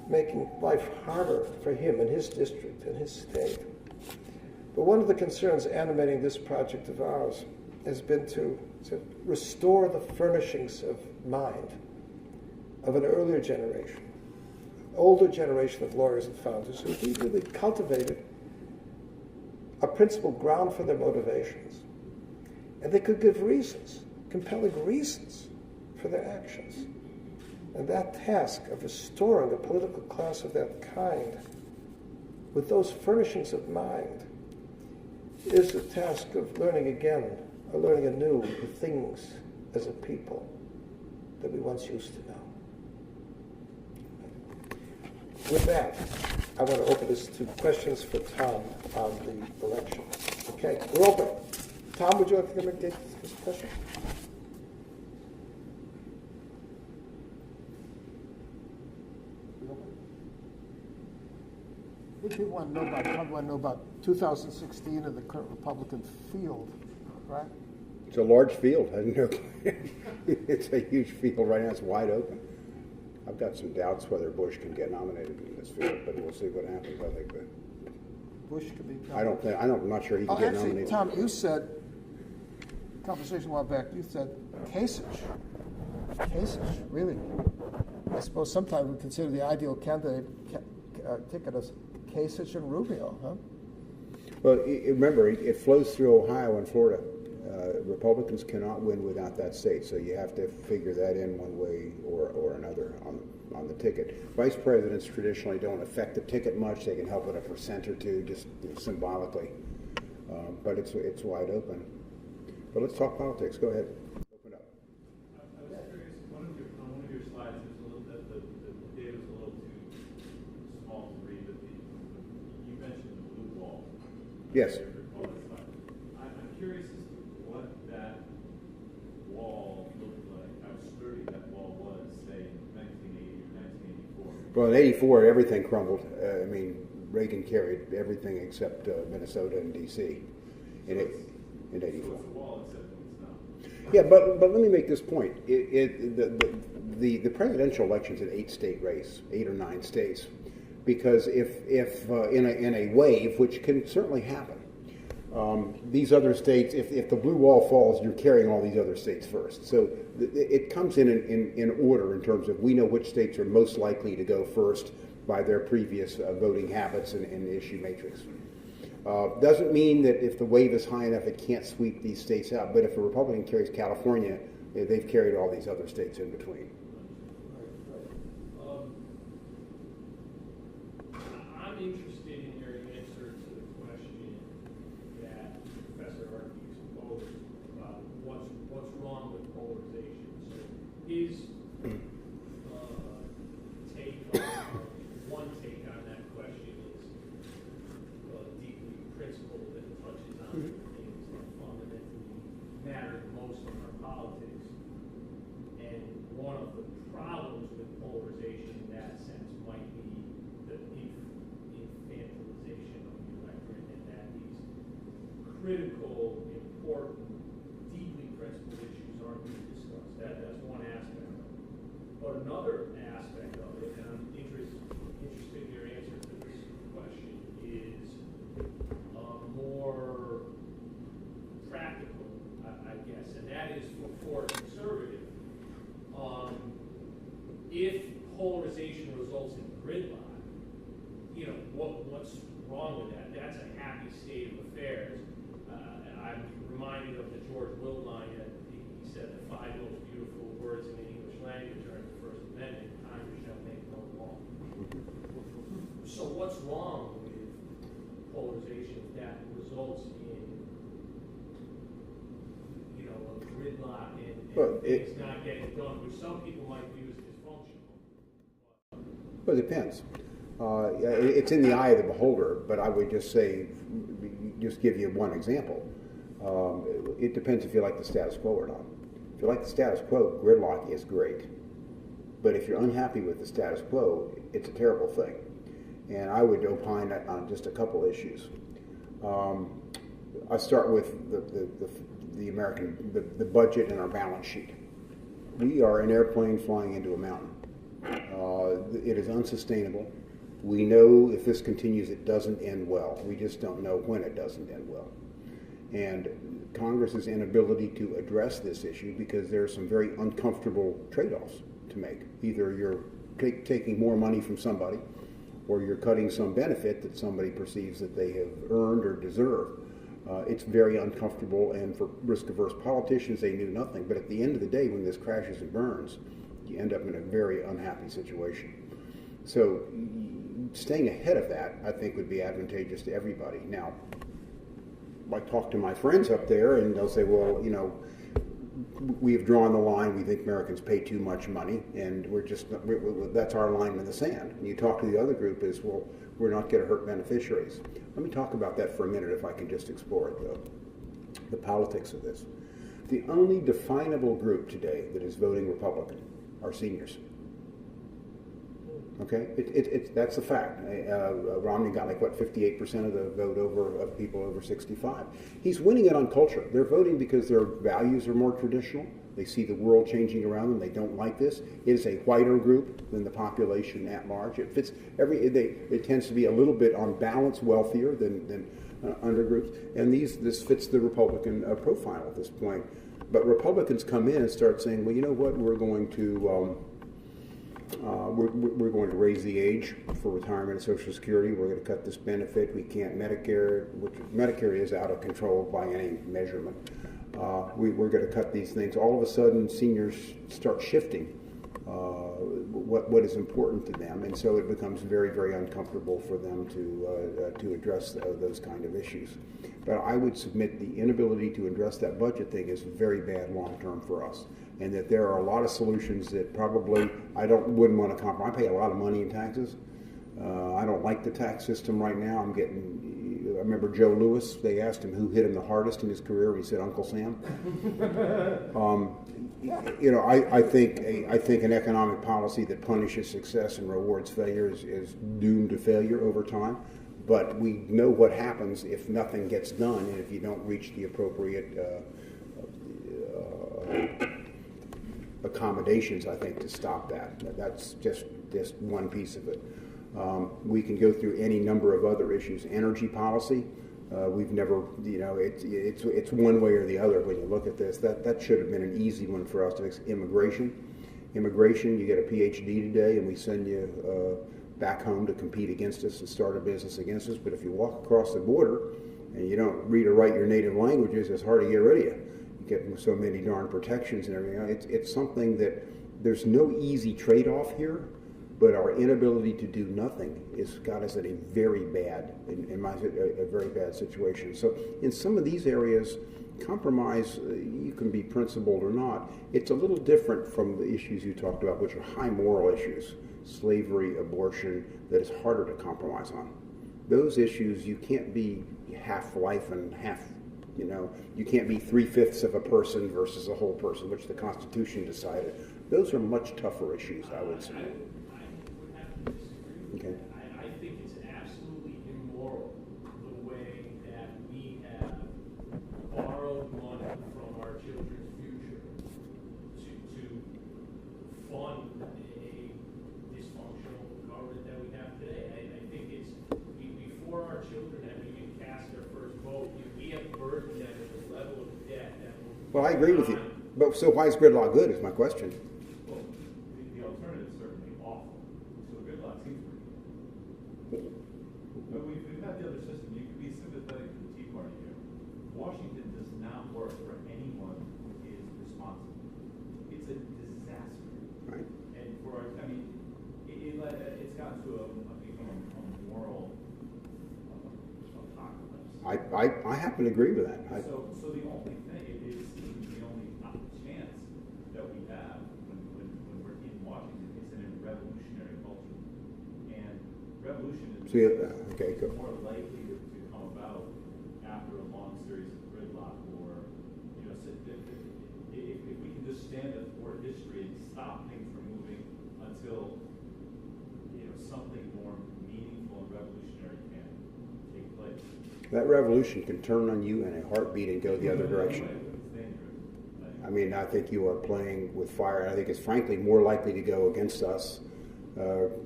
making life harder for him and his district and his state. But one of the concerns animating this project of ours has been to restore the furnishings of mind of an earlier generation, older generation of lawyers and founders who really cultivated a principled ground for their motivations. And they could give reasons, compelling reasons for their actions. And that task of restoring a political class of that kind with those furnishings of mind is the task of learning again, or learning anew the things as a people that we once used to know. With that, I want to open this to questions for Tom on the election. Okay, we're open. Tom, would you like to make this question? What people want to know about, probably want to know about 2016 and the current Republican field, right? It's a large field. I didn't know. It's a huge field right now. It's wide open. I've got some doubts whether Bush can get nominated in this field, but we'll see what happens. I think that Bush could be nominated. I'm not sure he can get nominated. Tom, you said, conversation a while back, you said Kasich, really. I suppose sometimes we consider the ideal candidate ticket as Kasich and Rubio, huh? Well, remember, it flows through Ohio and Florida. Republicans cannot win without that state, so you have to figure that in one way or another on the ticket. Vice presidents traditionally don't affect the ticket much. They can help it 1% or 2%, just symbolically. But it's wide open. But let's talk politics. Go ahead. Open up. I was curious, on one of your slides, there's a little bit, the data was a little too small to read, but you mentioned the blue wall. Yes. I'm curious as to what that wall looked like, how sturdy that wall was, say, in 1980 or 1984. Well, in '84, everything crumbled. Reagan carried everything except Minnesota and D.C. in '84. So it's a wall except when it's not. Yeah, but let me make this point. The presidential election's an 8-state race, 8 or 9 states, because if in a wave, which can certainly happen, these other states, if the blue wall falls, you're carrying all these other states first. So it comes in order in terms of we know which states are most likely to go first by their previous voting habits and issue matrix. Doesn't mean that if the wave is high enough, it can't sweep these states out. But if a Republican carries California, they've carried all these other states in between. I'm interested in your answer to the question that Professor Arkes posed about what's wrong with polarization. So his one take on that question is deeply principled and touches on things that fundamentally matter most in our politics. And one of the problems with polarization in that sense might be the infantilization of the electorate, and that these critical, important, deeply principled issues aren't being discussed. That's one aspect of it. But another aspect of it, and I'm interested in your answer to this question, is more practical, I guess, and that is for a conservative. If polarization results in gridlock, what's wrong with that? That's a happy state of affairs. I'm reminded of the George Will line that he said the 5 most beautiful words in the English language are in the First Amendment: Congress shall make no law. So what's wrong with polarization that results in a gridlock and things not getting done, which some people might view as dysfunctional? Well, it depends. It's in the eye of the beholder, but I would just say, just give you one example. It depends if you like the status quo or not. If you like the status quo, gridlock is great. But if you're unhappy with the status quo, it's a terrible thing. And I would opine on just a couple issues. I start with the budget and our balance sheet. We are an airplane flying into a mountain. It is unsustainable. We know if this continues, it doesn't end well. We just don't know when it doesn't end well. And Congress's inability to address this issue, because there are some very uncomfortable trade-offs to make. Either you're taking more money from somebody, or you're cutting some benefit that somebody perceives that they have earned or deserve. It's very uncomfortable, and for risk-averse politicians, they knew nothing. But at the end of the day, when this crashes and burns, you end up in a very unhappy situation. So staying ahead of that, I think, would be advantageous to everybody. Now, I talk to my friends up there, and they'll say, well, you know, we've drawn the line. We think Americans pay too much money, and that's our line in the sand. And you talk to the other group is, well, we're not going to hurt beneficiaries. Let me talk about that for a minute, if I can just explore it, the politics of this. The only definable group today that is voting Republican are seniors. Okay, that's a fact. Romney got 58% of the vote of people over 65. He's winning it on culture. They're voting because their values are more traditional. They see the world changing around them. They don't like this. It is a whiter group than the population at large. It fits it tends to be a little bit on balance wealthier than undergroups, and this fits the Republican profile at this point. But Republicans come in and start saying, well, you know what, we're going to raise the age for retirement and Social Security. We're going to cut this benefit. We can't Medicare is out of control by any measurement. We're going to cut these things. All of a sudden, seniors start shifting what is important to them, and so it becomes very, very uncomfortable for them to address those kind of issues. But I would submit the inability to address that budget thing is very bad long term for us, and that there are a lot of solutions that probably wouldn't want to compromise. I pay a lot of money in taxes. I don't like the tax system right now. I remember Joe Louis. They asked him who hit him the hardest in his career. He said Uncle Sam. I think an economic policy that punishes success and rewards failure is doomed to failure over time. But we know what happens if nothing gets done and if you don't reach the appropriate accommodations, I think, to stop that. That's just one piece of it. We can go through any number of other issues. Energy policy, we've never, it's one way or the other when you look at this. That should have been an easy one for us to fix. Immigration, you get a PhD today and we send you back home to compete against us and start a business against us. But if you walk across the border and you don't read or write your native languages, it's hard to get rid of you. You get so many darn protections and everything. It's something that there's no easy trade-off here. But our inability to do nothing has got us at a very bad, a very bad situation. So in some of these areas, compromise, you can be principled or not. It's a little different from the issues you talked about, which are high moral issues, slavery, abortion, that is harder to compromise on. Those issues, you can't be half life and half, you can't be 3/5 of a person versus a whole person, which the Constitution decided. Those are much tougher issues, I would say. Okay. I think it's absolutely immoral the way that we have borrowed money from our children's future to fund a dysfunctional government that we have today. I think it's before our children have even cast their first vote, we have burdened them with a level of debt that will. Well, I agree with you. But so why is gridlock good? Is my question. Well, the alternative is certainly awful. So gridlock seems pretty good. But we've got the other system. You can be sympathetic to the Tea Party here. Washington does not work for anyone who is responsible. It's a disaster. Right. And it's gotten to a moral apocalypse. I happen to agree with that. So the only thing is the only chance that we have when we're in Washington is in a revolutionary culture, and revolution is more likely to come about after a long series of gridlock, or if we can just stand up for history and stop things from moving until something more meaningful and revolutionary can take place. That revolution can turn on you in a heartbeat and go the other direction. I mean, I think you are playing with fire. I think it's frankly more likely to go against us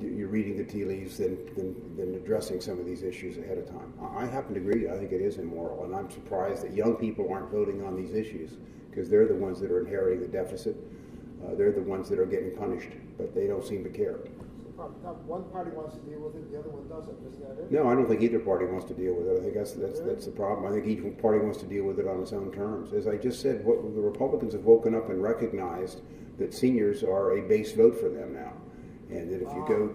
you're reading the tea leaves than addressing some of these issues ahead of time. I happen to agree. I think it is immoral, and I'm surprised that young people aren't voting on these issues because they're the ones that are inheriting the deficit. They're the ones that are getting punished, but they don't seem to care. One party wants to deal with it, the other one doesn't. Isn't that it? No, I don't think either party wants to deal with it. I think that's the problem. I think each party wants to deal with it on its own terms. As I just said, the Republicans have woken up and recognized that seniors are a base vote for them now, and that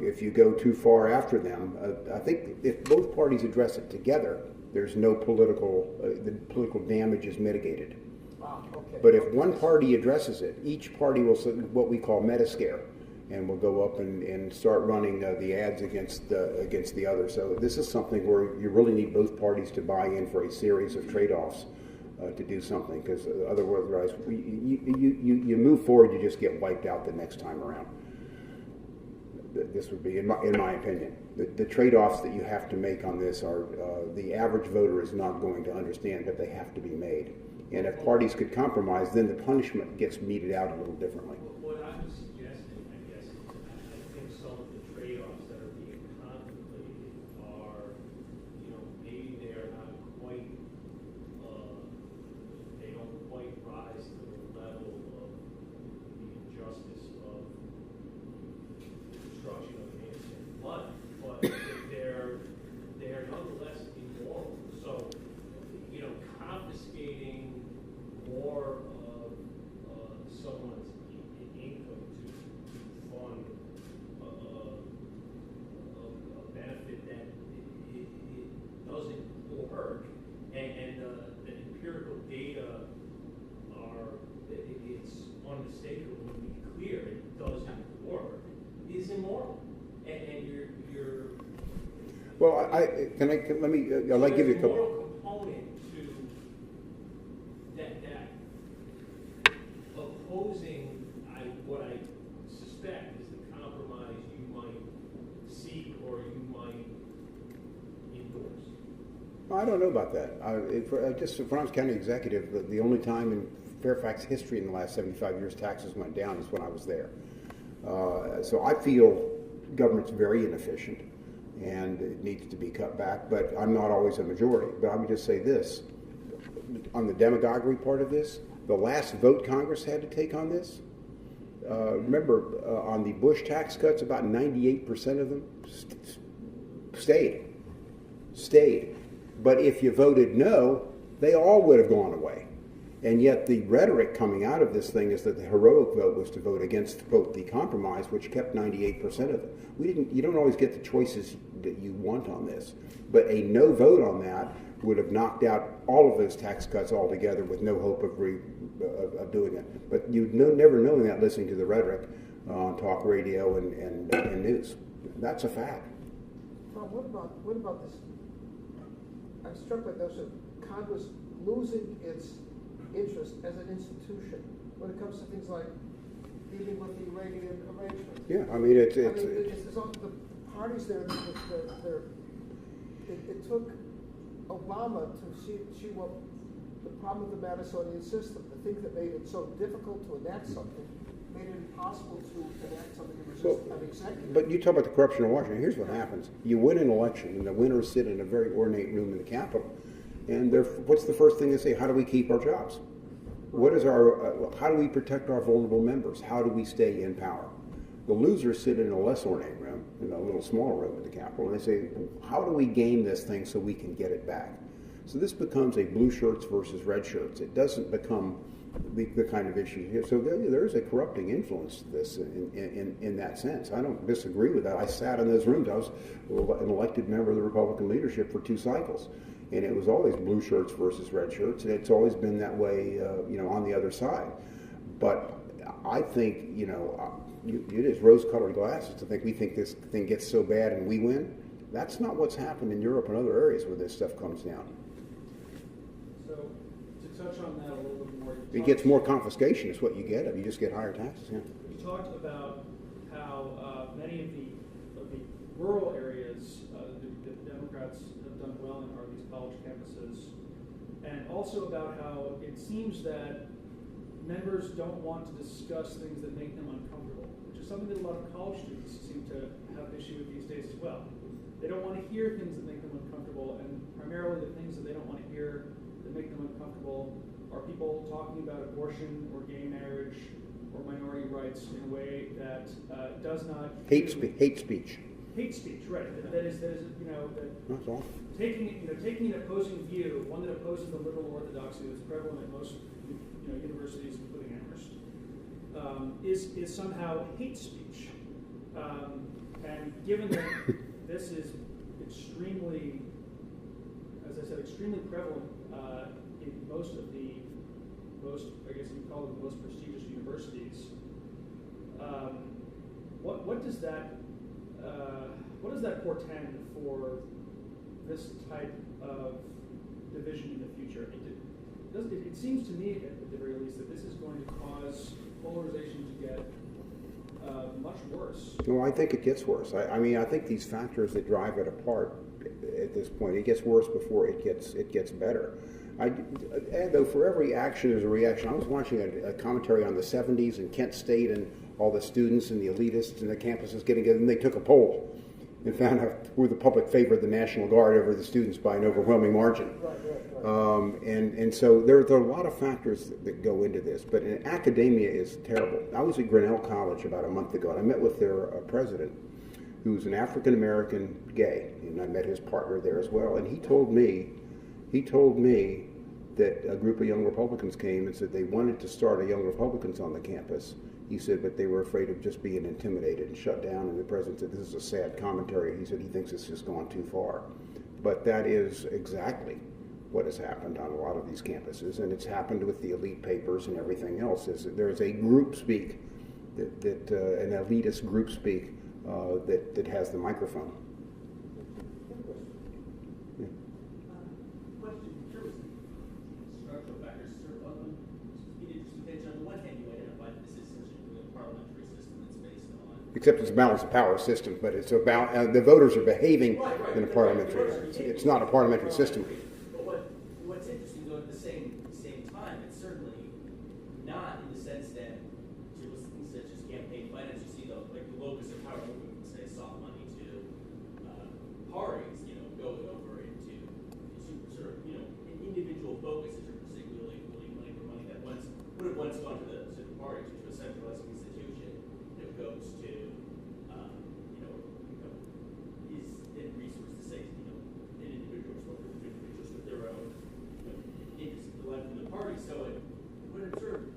if you go too far after them, I think if both parties address it together, there's no the political damage is mitigated. Okay. But if one party addresses it, each party will what we call metascare, and will go up and start running the ads against the other. So this is something where you really need both parties to buy in for a series of trade-offs to do something, because otherwise, you move forward, you just get wiped out the next time around. This would be, in my opinion, the trade-offs that you have to make on this are the average voter is not going to understand, but they have to be made. And if parties could compromise, then the punishment gets meted out a little differently. What I was suggesting, I guess, I think some of the trade-offs that are being contemplated are, maybe they are not quite, they don't quite rise to the level of the injustice of the destruction of innocent blood, but they are nonetheless immoral. So, confiscating more of someone's income to fund a benefit that it doesn't work, and the empirical data it's unmistakably clear it doesn't work, is immoral, and you're well, I'd like to give you a couple. Opposing what I suspect is the compromise you might seek or you might endorse. I don't know about that. Just when I was county executive, the only time in Fairfax history in the last 75 years taxes went down is when I was there. So I feel government's very inefficient and it needs to be cut back, but I'm not always a majority. But I would just say this, on the demagoguery part of this, the last vote Congress had to take on this, remember on the Bush tax cuts, about 98% of them stayed. But if you voted no, they all would have gone away. And yet the rhetoric coming out of this thing is that the heroic vote was to vote against the compromise, which kept 98% of it. You don't always get the choices that you want on this, but a no vote on that would have knocked out all of those tax cuts altogether with no hope of doing it. But you'd never know that listening to the rhetoric on talk radio and news. That's a fact. Well, what about this? I'm struck by those of Congress losing its interest as an institution when it comes to things like dealing with the Iranian arrangement. Yeah, I mean it's all the parties there. It took Obama to see what the problem of the Madisonian system, the thing that made it so difficult to enact something, made it impossible to enact something that resisted an executive. But you talk about the corruption in Washington. Here's what happens. You win an election, and the winners sit in a very ornate room in the Capitol. And what's the first thing they say? How do we keep our jobs? How do we protect our vulnerable members? How do we stay in power? The losers sit in a less ornate room, in a little smaller room at the Capitol, and they say, how do we game this thing so we can get it back? So this becomes a blue shirts versus red shirts. It doesn't become the kind of issue here. So there is a corrupting influence to this in that sense. I don't disagree with that. I sat in those rooms. I was an elected member of the Republican leadership for 2 cycles. And it was always blue shirts versus red shirts, and it's always been that way, on the other side. But I think, it is rose-colored glasses to think we think this thing gets so bad and we win. That's not what's happened in Europe and other areas where this stuff comes down. So, to touch on that a little bit more, it gets more confiscation is what you get. You just get higher taxes. Yeah. You talked about how many of the rural areas, the Democrats have done well in, are these college campuses, and also about how it seems that members don't want to discuss things that make them uncomfortable, which which is something that a lot of college students seem to have an issue with these days as well. They don't want to hear things that make them uncomfortable, and primarily the things that they don't want to hear that make them uncomfortable are people talking about abortion or gay marriage or minority rights in a way that does not Hate speech. Hate speech, right? That is, That's all. taking an opposing view, one that opposes the liberal orthodoxy that's prevalent at most universities, including Amherst, is somehow hate speech. And given that this is extremely, as I said, extremely prevalent in most, I guess you call them the most prestigious universities, what does that portend for this type of division in the future? It seems to me, at the very least, that this is going to cause polarization to get much worse. No, I think it gets worse. I mean, I think these factors that drive it apart at this point, it gets worse before it gets better. And though for every action there's a reaction. I was watching a commentary on the 70s in Kent State and all the students and the elitists and the campuses getting together, and they took a poll and found out where the public favored the National Guard over the students by an overwhelming margin. And so there are a lot of factors that go into this, but academia is terrible. I was at Grinnell College about a month ago, and I met with their president, who's an African-American gay, and I met his partner there as well, and he told me that a group of young Republicans came and said they wanted to start a Young Republicans on the campus. He said, but they were afraid of just being intimidated and shut down, and the president said, this is a sad commentary. He said he thinks it's just gone too far. But that is exactly what has happened on a lot of these campuses, and it's happened with the elite papers and everything else. There's a group speak, an elitist group speak that has the microphone. Question, in terms of structural factors, sort of an interesting pitch. On the one hand, you identify that this is essentially a parliamentary system that's based on... Except it's a balance of power system, but it's about the voters are behaving in a parliamentary. It's not a parliamentary system. But what's interesting, though, at the same time, it's certainly not in the sense that with things such as campaign finance, you see the locus of power movement, say, soft money to parties, going over into sort of individual focus in terms of particularly money for money that would have once gone to the parties, to a centralized institution, goes to is a resource to say an individual's individuals with their own interests derived from the party. So what I'm sort of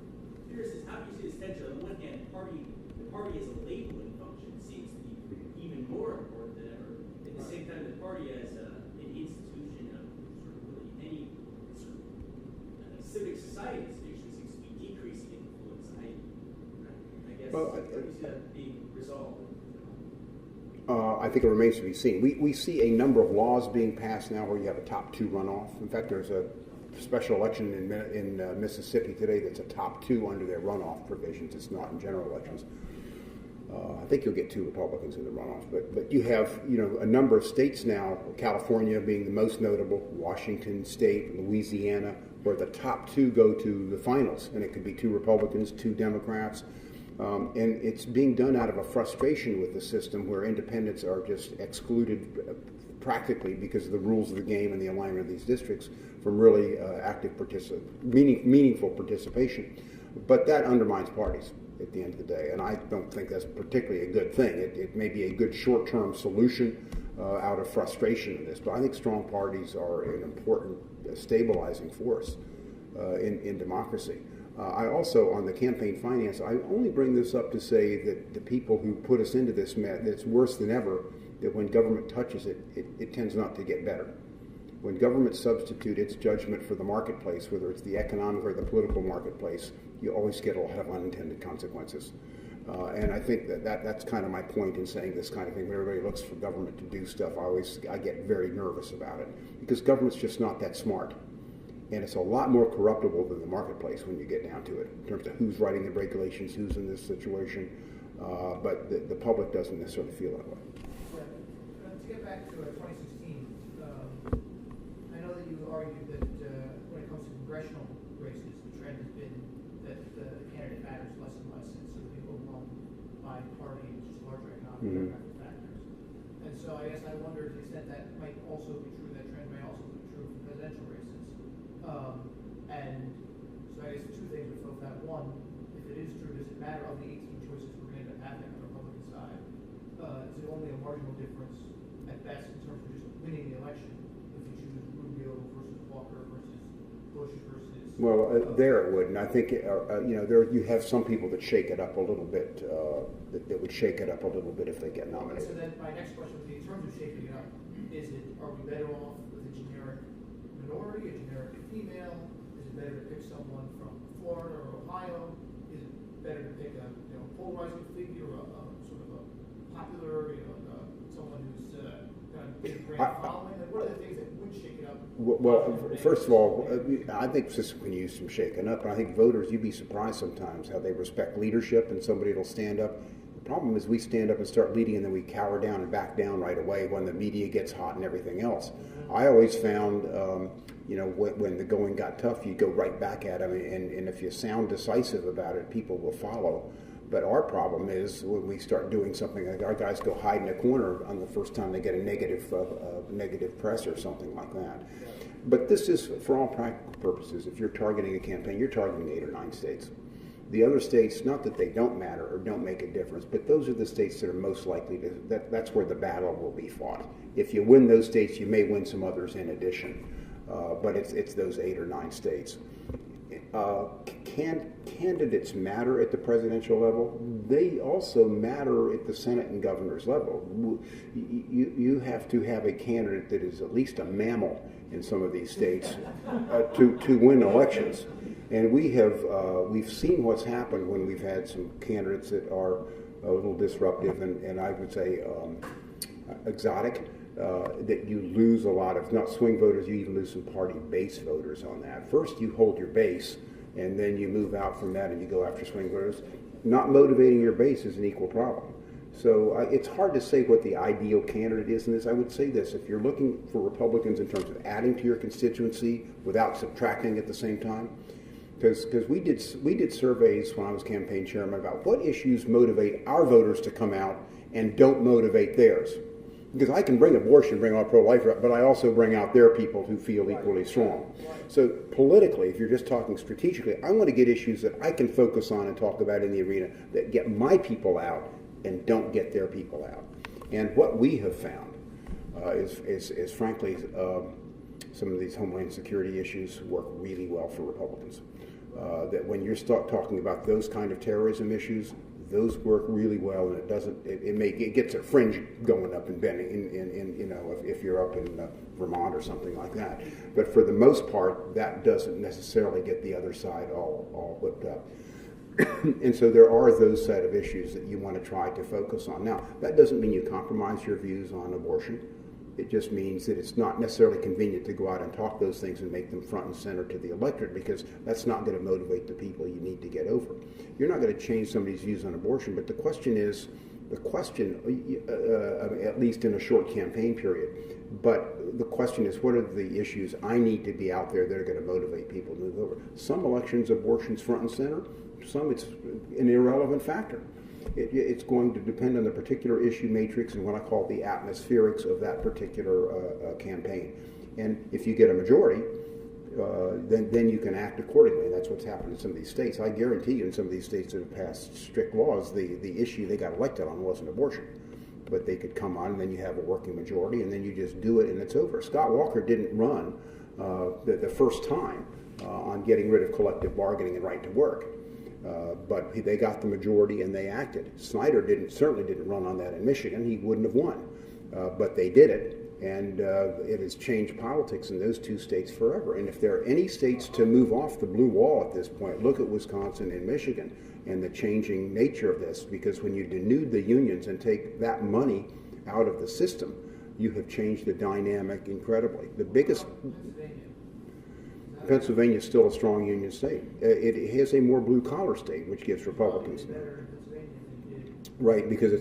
curious is how do you see this tension? On the one hand, the party as a labeling function seems to be even more important than ever. At the same time, the party as an institution of sort of really any sort of civic society institution seems to be decreasing in influence. I guess how do you see that being resolved? I think it remains to be seen. We see a number of laws being passed now where you have a top two runoff. In fact, there's a special election in Mississippi today that's a top two under their runoff provisions. It's not in general elections. I think you'll get two Republicans in the runoff, but you have a number of states now, California being the most notable, Washington State, Louisiana, where the top two go to the finals, and it could be two Republicans, two Democrats. And it's being done out of a frustration with the system where independents are just excluded practically because of the rules of the game and the alignment of these districts from really active meaningful participation. But that undermines parties at the end of the day, and I don't think that's particularly a good thing. It may be a good short-term solution out of frustration in this, but I think strong parties are an important stabilizing force in democracy. I also, on the campaign finance, I only bring this up to say that the people who put us into this mess, it's worse than ever, that when government touches it, it tends not to get better. When government substitutes its judgment for the marketplace, whether it's the economic or the political marketplace, you always get a lot of unintended consequences. And I think that's kind of my point in saying this kind of thing. When everybody looks for government to do stuff, I get very nervous about it, because government's just not that smart. And it's a lot more corruptible than the marketplace when you get down to it, in terms of who's writing the regulations, who's in this situation. But the public doesn't necessarily feel that way. Yeah. To get back to 2016, I know that you argued that when it comes to congressional races, the trend has been that the candidate matters less and less, and so the overwhelming defined party, which is larger economic Mhm. demographic factors. And so I guess I wonder to the extent that might also be true, that trend may also be true for presidential races. And so I guess the two things would flow from that. One, if it is true, does it matter of the 18 choices we're going to end up having on the Republican side? Is it only a marginal difference at best in terms of just winning the election if you choose Rubio versus Walker versus Bush versus? Well, there it would, and I think there you have some people that shake it up a little bit. That would shake it up a little bit if they get nominated. So then my next question would be, in terms of shaking it up, are we better off with a generic minority, a generic female? Is it better to pick someone from Florida or Ohio? Is it better to pick a polarizing figure, a sort of a popular, someone who's got a big brand following? Like, what are the things that would shake it up? Well, first of all, I think this can use some shaking up. And I think voters, you'd be surprised sometimes how they respect leadership, and somebody will stand up. The problem is we stand up and start leading, and then we cower down and back down right away when the media gets hot and everything else. I always found, when the going got tough, you go right back at them, and if you sound decisive about it, people will follow. But our problem is when we start doing something, like our guys go hide in a corner on the first time they get a negative press or something like that. But this is, for all practical purposes, if you're targeting a campaign, you're targeting 8 or 9 states. The other states, not that they don't matter or don't make a difference, but those are the states that are most likely to, that's where the battle will be fought. If you win those states, you may win some others in addition, but it's those 8 or 9 states. Candidates matter at the presidential level. They also matter at the Senate and governor's level. You have to have a candidate that is at least a mammal in some of these states to win elections. And we've seen what's happened when we've had some candidates that are a little disruptive and I would say exotic. That you lose a lot of, not swing voters, you even lose some party base voters on that. First you hold your base, and then you move out from that and you go after swing voters. Not motivating your base is an equal problem. So it's hard to say what the ideal candidate is in this. I would say this, if you're looking for Republicans in terms of adding to your constituency without subtracting at the same time, because we did surveys when I was campaign chairman about what issues motivate our voters to come out and don't motivate theirs. Because I can bring abortion, bring out pro-life, but I also bring out their people who feel equally strong. So politically, if you're just talking strategically, I want to get issues that I can focus on and talk about in the arena that get my people out and don't get their people out. And what we have found is frankly, some of these homeland security issues work really well for Republicans. That when you start talking about those kind of terrorism issues, those work really well, and it gets a fringe going up and bending if you're up in Vermont or something like that. But for the most part, that doesn't necessarily get the other side all whipped up. And so there are those set of issues that you want to try to focus on. Now, that doesn't mean you compromise your views on abortion. It just means that it's not necessarily convenient to go out and talk those things and make them front and center to the electorate, because that's not going to motivate the people you need to get over. You're not going to change somebody's views on abortion, but the question, at least in a short campaign period, but the question is, what are the issues I need to be out there that are going to motivate people to move over? Some elections, abortion's front and center. Some, it's an irrelevant factor. It's going to depend on the particular issue matrix and what I call the atmospherics of that particular campaign. And if you get a majority, then you can act accordingly. And that's what's happened in some of these states. I guarantee you in some of these states that have passed strict laws, the issue they got elected on wasn't abortion. But they could come on, and then you have a working majority, and then you just do it, and it's over. Scott Walker didn't run the first time on getting rid of collective bargaining and right to work. But they got the majority and they acted. Snyder certainly didn't run on that in Michigan. He wouldn't have won. But they did it, and it has changed politics in those two states forever. And if there are any states to move off the blue wall at this point, look at Wisconsin and Michigan and the changing nature of this. Because when you denude the unions and take that money out of the system, you have changed the dynamic incredibly. The biggest... Pennsylvania is still a strong union state. It has a more blue-collar state, which gives Republicans. Right, because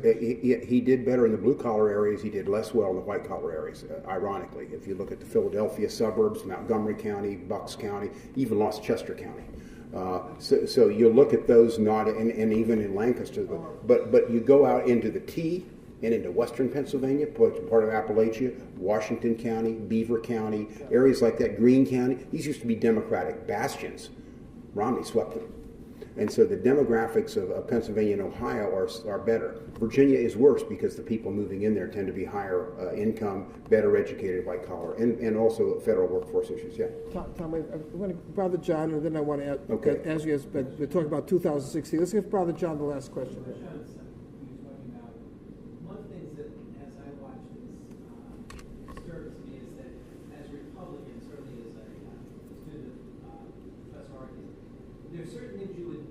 he did better in the blue-collar areas. He did less well in the white-collar areas, ironically. If you look at the Philadelphia suburbs, Montgomery County, Bucks County, even Chester County, So you look at those not, and even in Lancaster, but you go out into the T and into western Pennsylvania, part of Appalachia, Washington County, Beaver County, areas like that, Greene County. These used to be Democratic bastions. Romney swept them. And so the demographics of Pennsylvania and Ohio are better. Virginia is worse because the people moving in there tend to be higher income, better educated, white collar, and also federal workforce issues. Yeah. Tom, I want to Brother John, and then I want to ask you guys. But we're talking about 2016. Let's give Brother John the last question. One of the things that, as I watch this, disturbs me is that as Republicans, certainly as a student of Professor Arkes, there are certain things you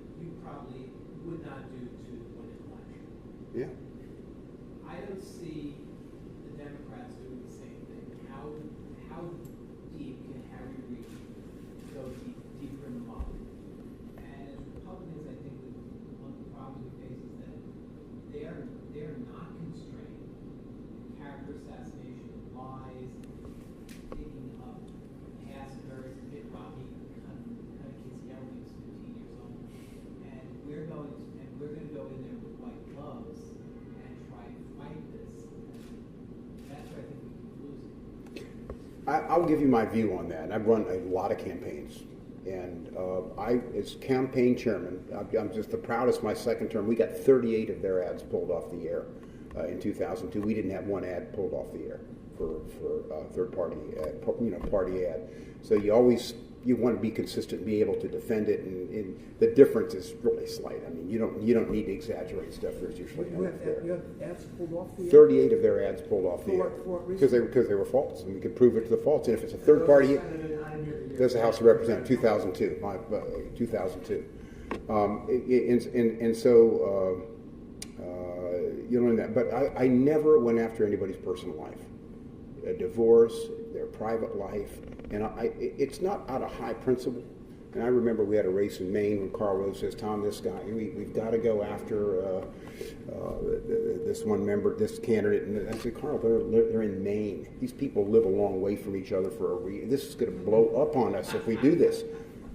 probably would not do to win an election. Yeah. I don't see the Democrats doing the same thing. How deep can Harry Reid go deeper in the model? And as Republicans, I think one of the problems we face is that they are not constrained. Character assassination, lies, digging up past various Mitt Romney cutting kids' hair when he was 15 years old. And we're going to go in there with white gloves and try to fight this. And that's where I think we keep losing. I'll give you my view on that. I've run a lot of campaigns. And as campaign chairman, I'm just the proudest. My second term, we got 38 of their ads pulled off the air in 2002. We didn't have one ad pulled off the air for third party, party ad. So you want to be consistent and be able to defend it. And the difference is really slight. I mean, you don't need to exaggerate stuff. There's usually enough there. You have ads pulled off the air? 38 of their ads pulled off the air For what because they were false, and we could prove it to the false. And if it's a third party. There's the House of Representatives, 2002, 2002. And so you learn that. But I never went after anybody's personal life. A divorce, their private life. And it's not out of high principle. And I remember we had a race in Maine when Carl Rose says, Tom, this guy, we've got to go after this one member, this candidate. And I said, Carl, they're in Maine. These people live a long way from each other for a reason. This is going to blow up on us if we do this.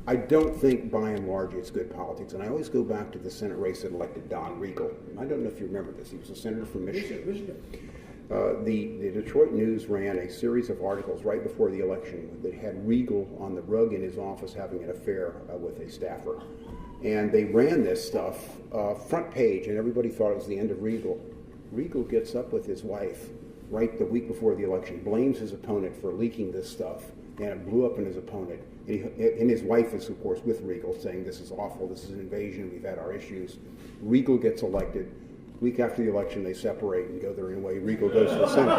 I don't think, by and large, it's good politics. And I always go back to the Senate race that elected Don Riegel. I don't know if you remember this. He was a senator from Michigan. The Detroit News ran a series of articles right before the election that had Riegel on the rug in his office having an affair with a staffer. And they ran this stuff front page, and everybody thought it was the end of Riegel. Riegel gets up with his wife right the week before the election, blames his opponent for leaking this stuff, and it blew up in his opponent. And his wife is, of course, with Riegel, saying this is awful, this is an invasion, we've had our issues. Riegel gets elected. Week after the election, they separate and go their own way. Riegel goes to the Senate.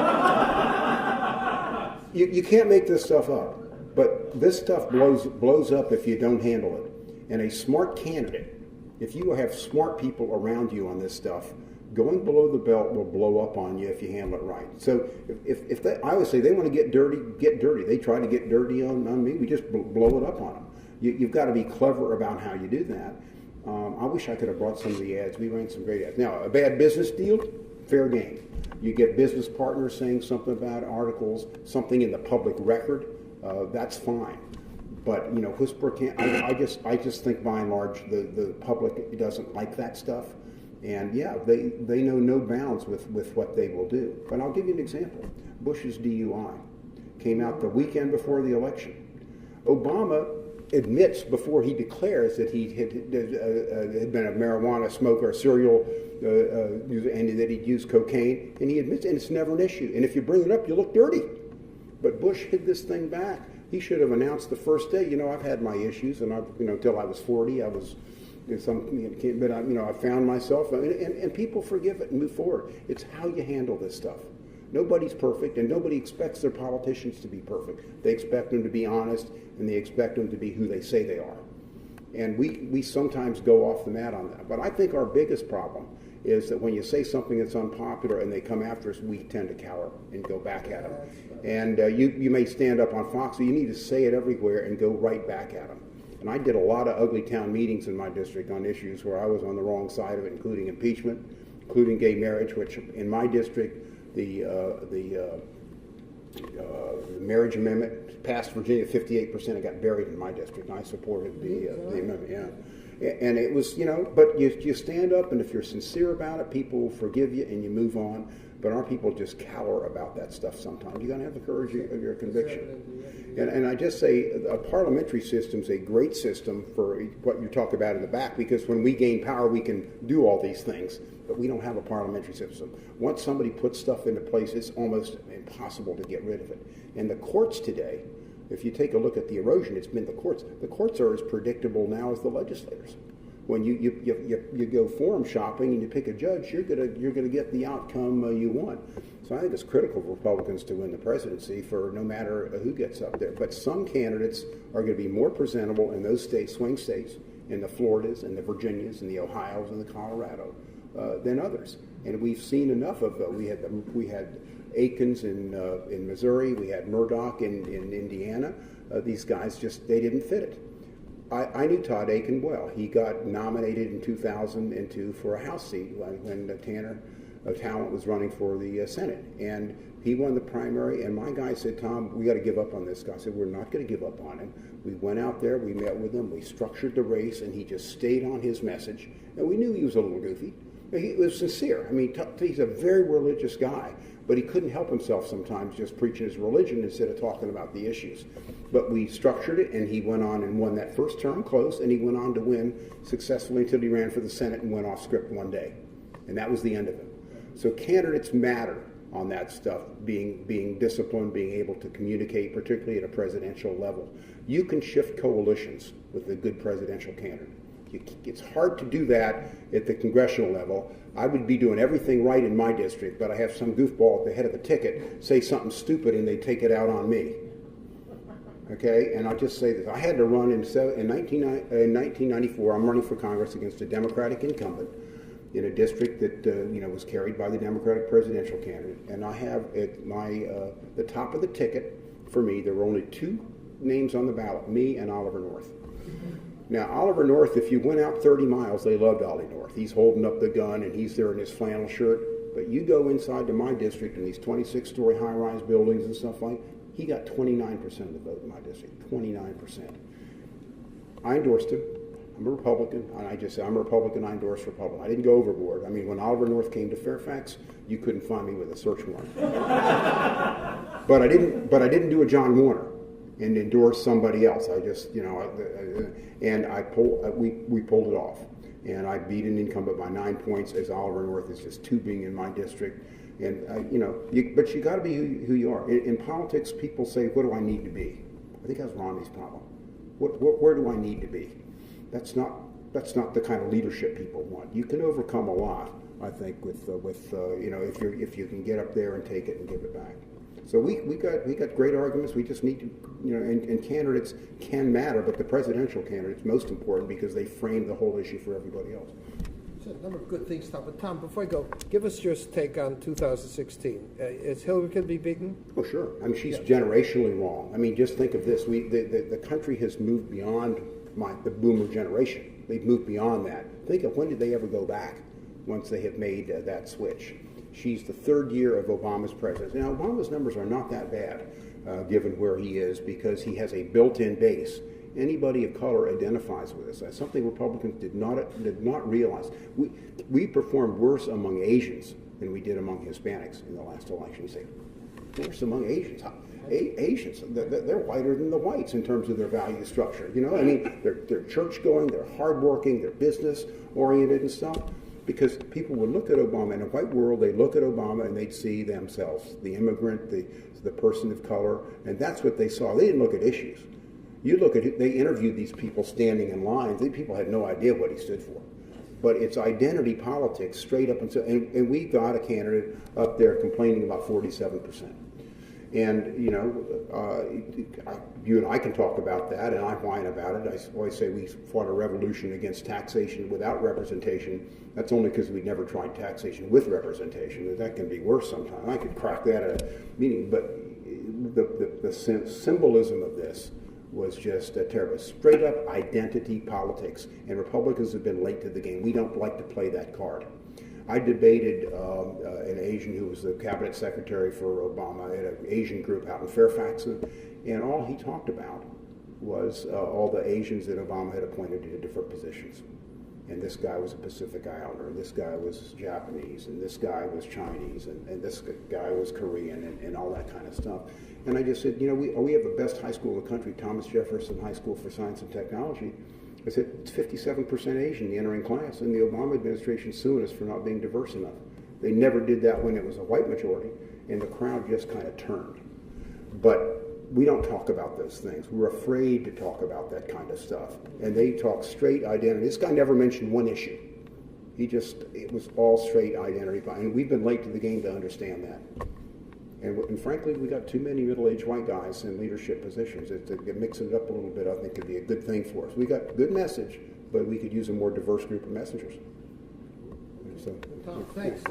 You can't make this stuff up. But this stuff blows up if you don't handle it. And a smart candidate, if you have smart people around you on this stuff, going below the belt will blow up on you if you handle it right. So if they, I would say they want to get dirty, get dirty. They try to get dirty on me, we just blow it up on them. You've got to be clever about how you do that. I wish I could have brought some of the ads. We ran some great ads. Now, a bad business deal, fair game. You get business partners saying something about articles, something in the public record, that's fine. But, whisper can't. I just think by and large the public doesn't like that stuff. And yeah, they know no bounds with what they will do. But I'll give you an example. Bush's DUI came out the weekend before the election. Obama admits before he declares that he had been a marijuana smoker, a serial user, and that he'd used cocaine, and he admits, and it's never an issue. And if you bring it up, you look dirty. But Bush hid this thing back. He should have announced the first day, I've had my issues, and until I was 40, I was but I found myself, and people forgive it and move forward. It's how you handle this stuff. Nobody's perfect, and nobody expects their politicians to be perfect. They expect them to be honest, and they expect them to be who they say they are. And we sometimes go off the mat on that. But I think our biggest problem is that when you say something that's unpopular and they come after us, we tend to cower and go back at them. And you may stand up on Fox, but you need to say it everywhere and go right back at them. And I did a lot of ugly town meetings in my district on issues where I was on the wrong side of it, including impeachment, including gay marriage, which in my district, the the marriage amendment passed Virginia 58%. It got buried in my district, and I supported the amendment. Yeah. And it was, but you stand up, and if you're sincere about it, people will forgive you, and you move on. But our people just cower about that stuff sometimes. You got to have the courage of your conviction. And I just say a parliamentary system is a great system for what you talk about in the back, because when we gain power, we can do all these things. But we don't have a parliamentary system. Once somebody puts stuff into place, it's almost impossible to get rid of it. And the courts today, if you take a look at the erosion, it's been the courts. The courts are as predictable now as the legislators. When you go forum shopping and you pick a judge, you're gonna get the outcome you want. So I think it's critical for Republicans to win the presidency for no matter who gets up there. But some candidates are going to be more presentable in those states, swing states, in the Floridas and the Virginias and the Ohios and the Colorado than others. And we've seen enough of those. We had Aikens in Missouri. We had Murdoch in Indiana. These guys they didn't fit it. I knew Todd Aiken well. He got nominated in 2002 for a House seat when Tanner Talent was running for the Senate. And he won the primary, and my guy said, Tom, we got to give up on this guy. I said, we're not going to give up on him. We went out there, we met with him, we structured the race, and he just stayed on his message. And we knew he was a little goofy. He was sincere. I mean, he's a very religious guy, but he couldn't help himself sometimes just preaching his religion instead of talking about the issues. But we structured it, and he went on and won that first term close, and he went on to win successfully until he ran for the Senate and went off script one day. And that was the end of it. So candidates matter on that stuff, being disciplined, being able to communicate, particularly at a presidential level. You can shift coalitions with a good presidential candidate. It's hard to do that at the congressional level. I would be doing everything right in my district, but I have some goofball at the head of the ticket say something stupid and they take it out on me. Okay, and I'll just say this. I had to run in 1994. I'm running for Congress against a Democratic incumbent in a district that was carried by the Democratic presidential candidate. And I have at the top of the ticket for me, there were only two names on the ballot, me and Oliver North. Now, Oliver North, if you went out 30 miles, they loved Ollie North. He's holding up the gun, and he's there in his flannel shirt. But you go inside to my district in these 26-story high-rise buildings and stuff like that, he got 29% of the vote in my district, 29%. I endorsed him. I'm a Republican, and I just said, I'm a Republican, I endorse Republican. I didn't go overboard. I mean, when Oliver North came to Fairfax, you couldn't find me with a search warrant. But I didn't do a John Warner and endorse somebody else. I just, we pulled it off. And I beat an incumbent by 9 points, as Oliver North is just tubing in my district. And, but you got to be who you are. In politics, people say, what do I need to be? I think that's Romney's problem. Where do I need to be? That's not the kind of leadership people want. You can overcome a lot, I think, if you can get up there and take it and give it back. So we got great arguments. We just need to, and candidates can matter, but the presidential candidate's most important because they frame the whole issue for everybody else. So a number of good things, Tom. But Tom, before I go, give us your take on 2016. Is Hillary going to be beaten? Oh, sure. I mean, she's generationally wrong. I mean, just think of this. The country has moved beyond the boomer generation. They've moved beyond that. Think of when did they ever go back once they have made that switch. She's the third year of Obama's presidency. Now, Obama's numbers are not that bad, given where he is, because he has a built-in base. Anybody of color identifies with us. That's something Republicans did not realize. We performed worse among Asians than we did among Hispanics in the last election. You say, worse among Asians? Asians, they're whiter than the whites in terms of their value structure. I mean, they're church-going, they're hardworking, they're business-oriented and stuff. Because people would look at Obama, in a white world, they'd look at Obama and they'd see themselves, the immigrant, the person of color, and that's what they saw. They didn't look at issues. You look at it, they interviewed these people standing in lines. These people had no idea what he stood for. But it's identity politics straight up and we got a candidate up there complaining about 47%. And, you and I can talk about that, and I whine about it. I always say we fought a revolution against taxation without representation. That's only because we never tried taxation with representation. That can be worse sometimes. I could crack that at a meeting, but the symbolism of this was just terrible. Straight up identity politics, and Republicans have been late to the game. We don't like to play that card. I debated an Asian who was the cabinet secretary for Obama in an Asian group out in Fairfax, and all he talked about was all the Asians that Obama had appointed to different positions. And this guy was a Pacific Islander, and this guy was Japanese, and this guy was Chinese, and this guy was Korean, and all that kind of stuff. And I just said, you know, we have the best high school in the country, Thomas Jefferson High School for Science and Technology. I said, it's 57% Asian, the entering class, and the Obama administration suing us for not being diverse enough. They never did that when it was a white majority, and the crowd just kind of turned. But we don't talk about those things. We're afraid to talk about that kind of stuff. And they talk straight identity. This guy never mentioned one issue. It was all straight identity. And we've been late to the game to understand that. And frankly, we got too many middle-aged white guys in leadership positions. Mixing it up a little bit, I think, could be a good thing for us. We got good message, but we could use a more diverse group of messengers. So, Tom, thanks.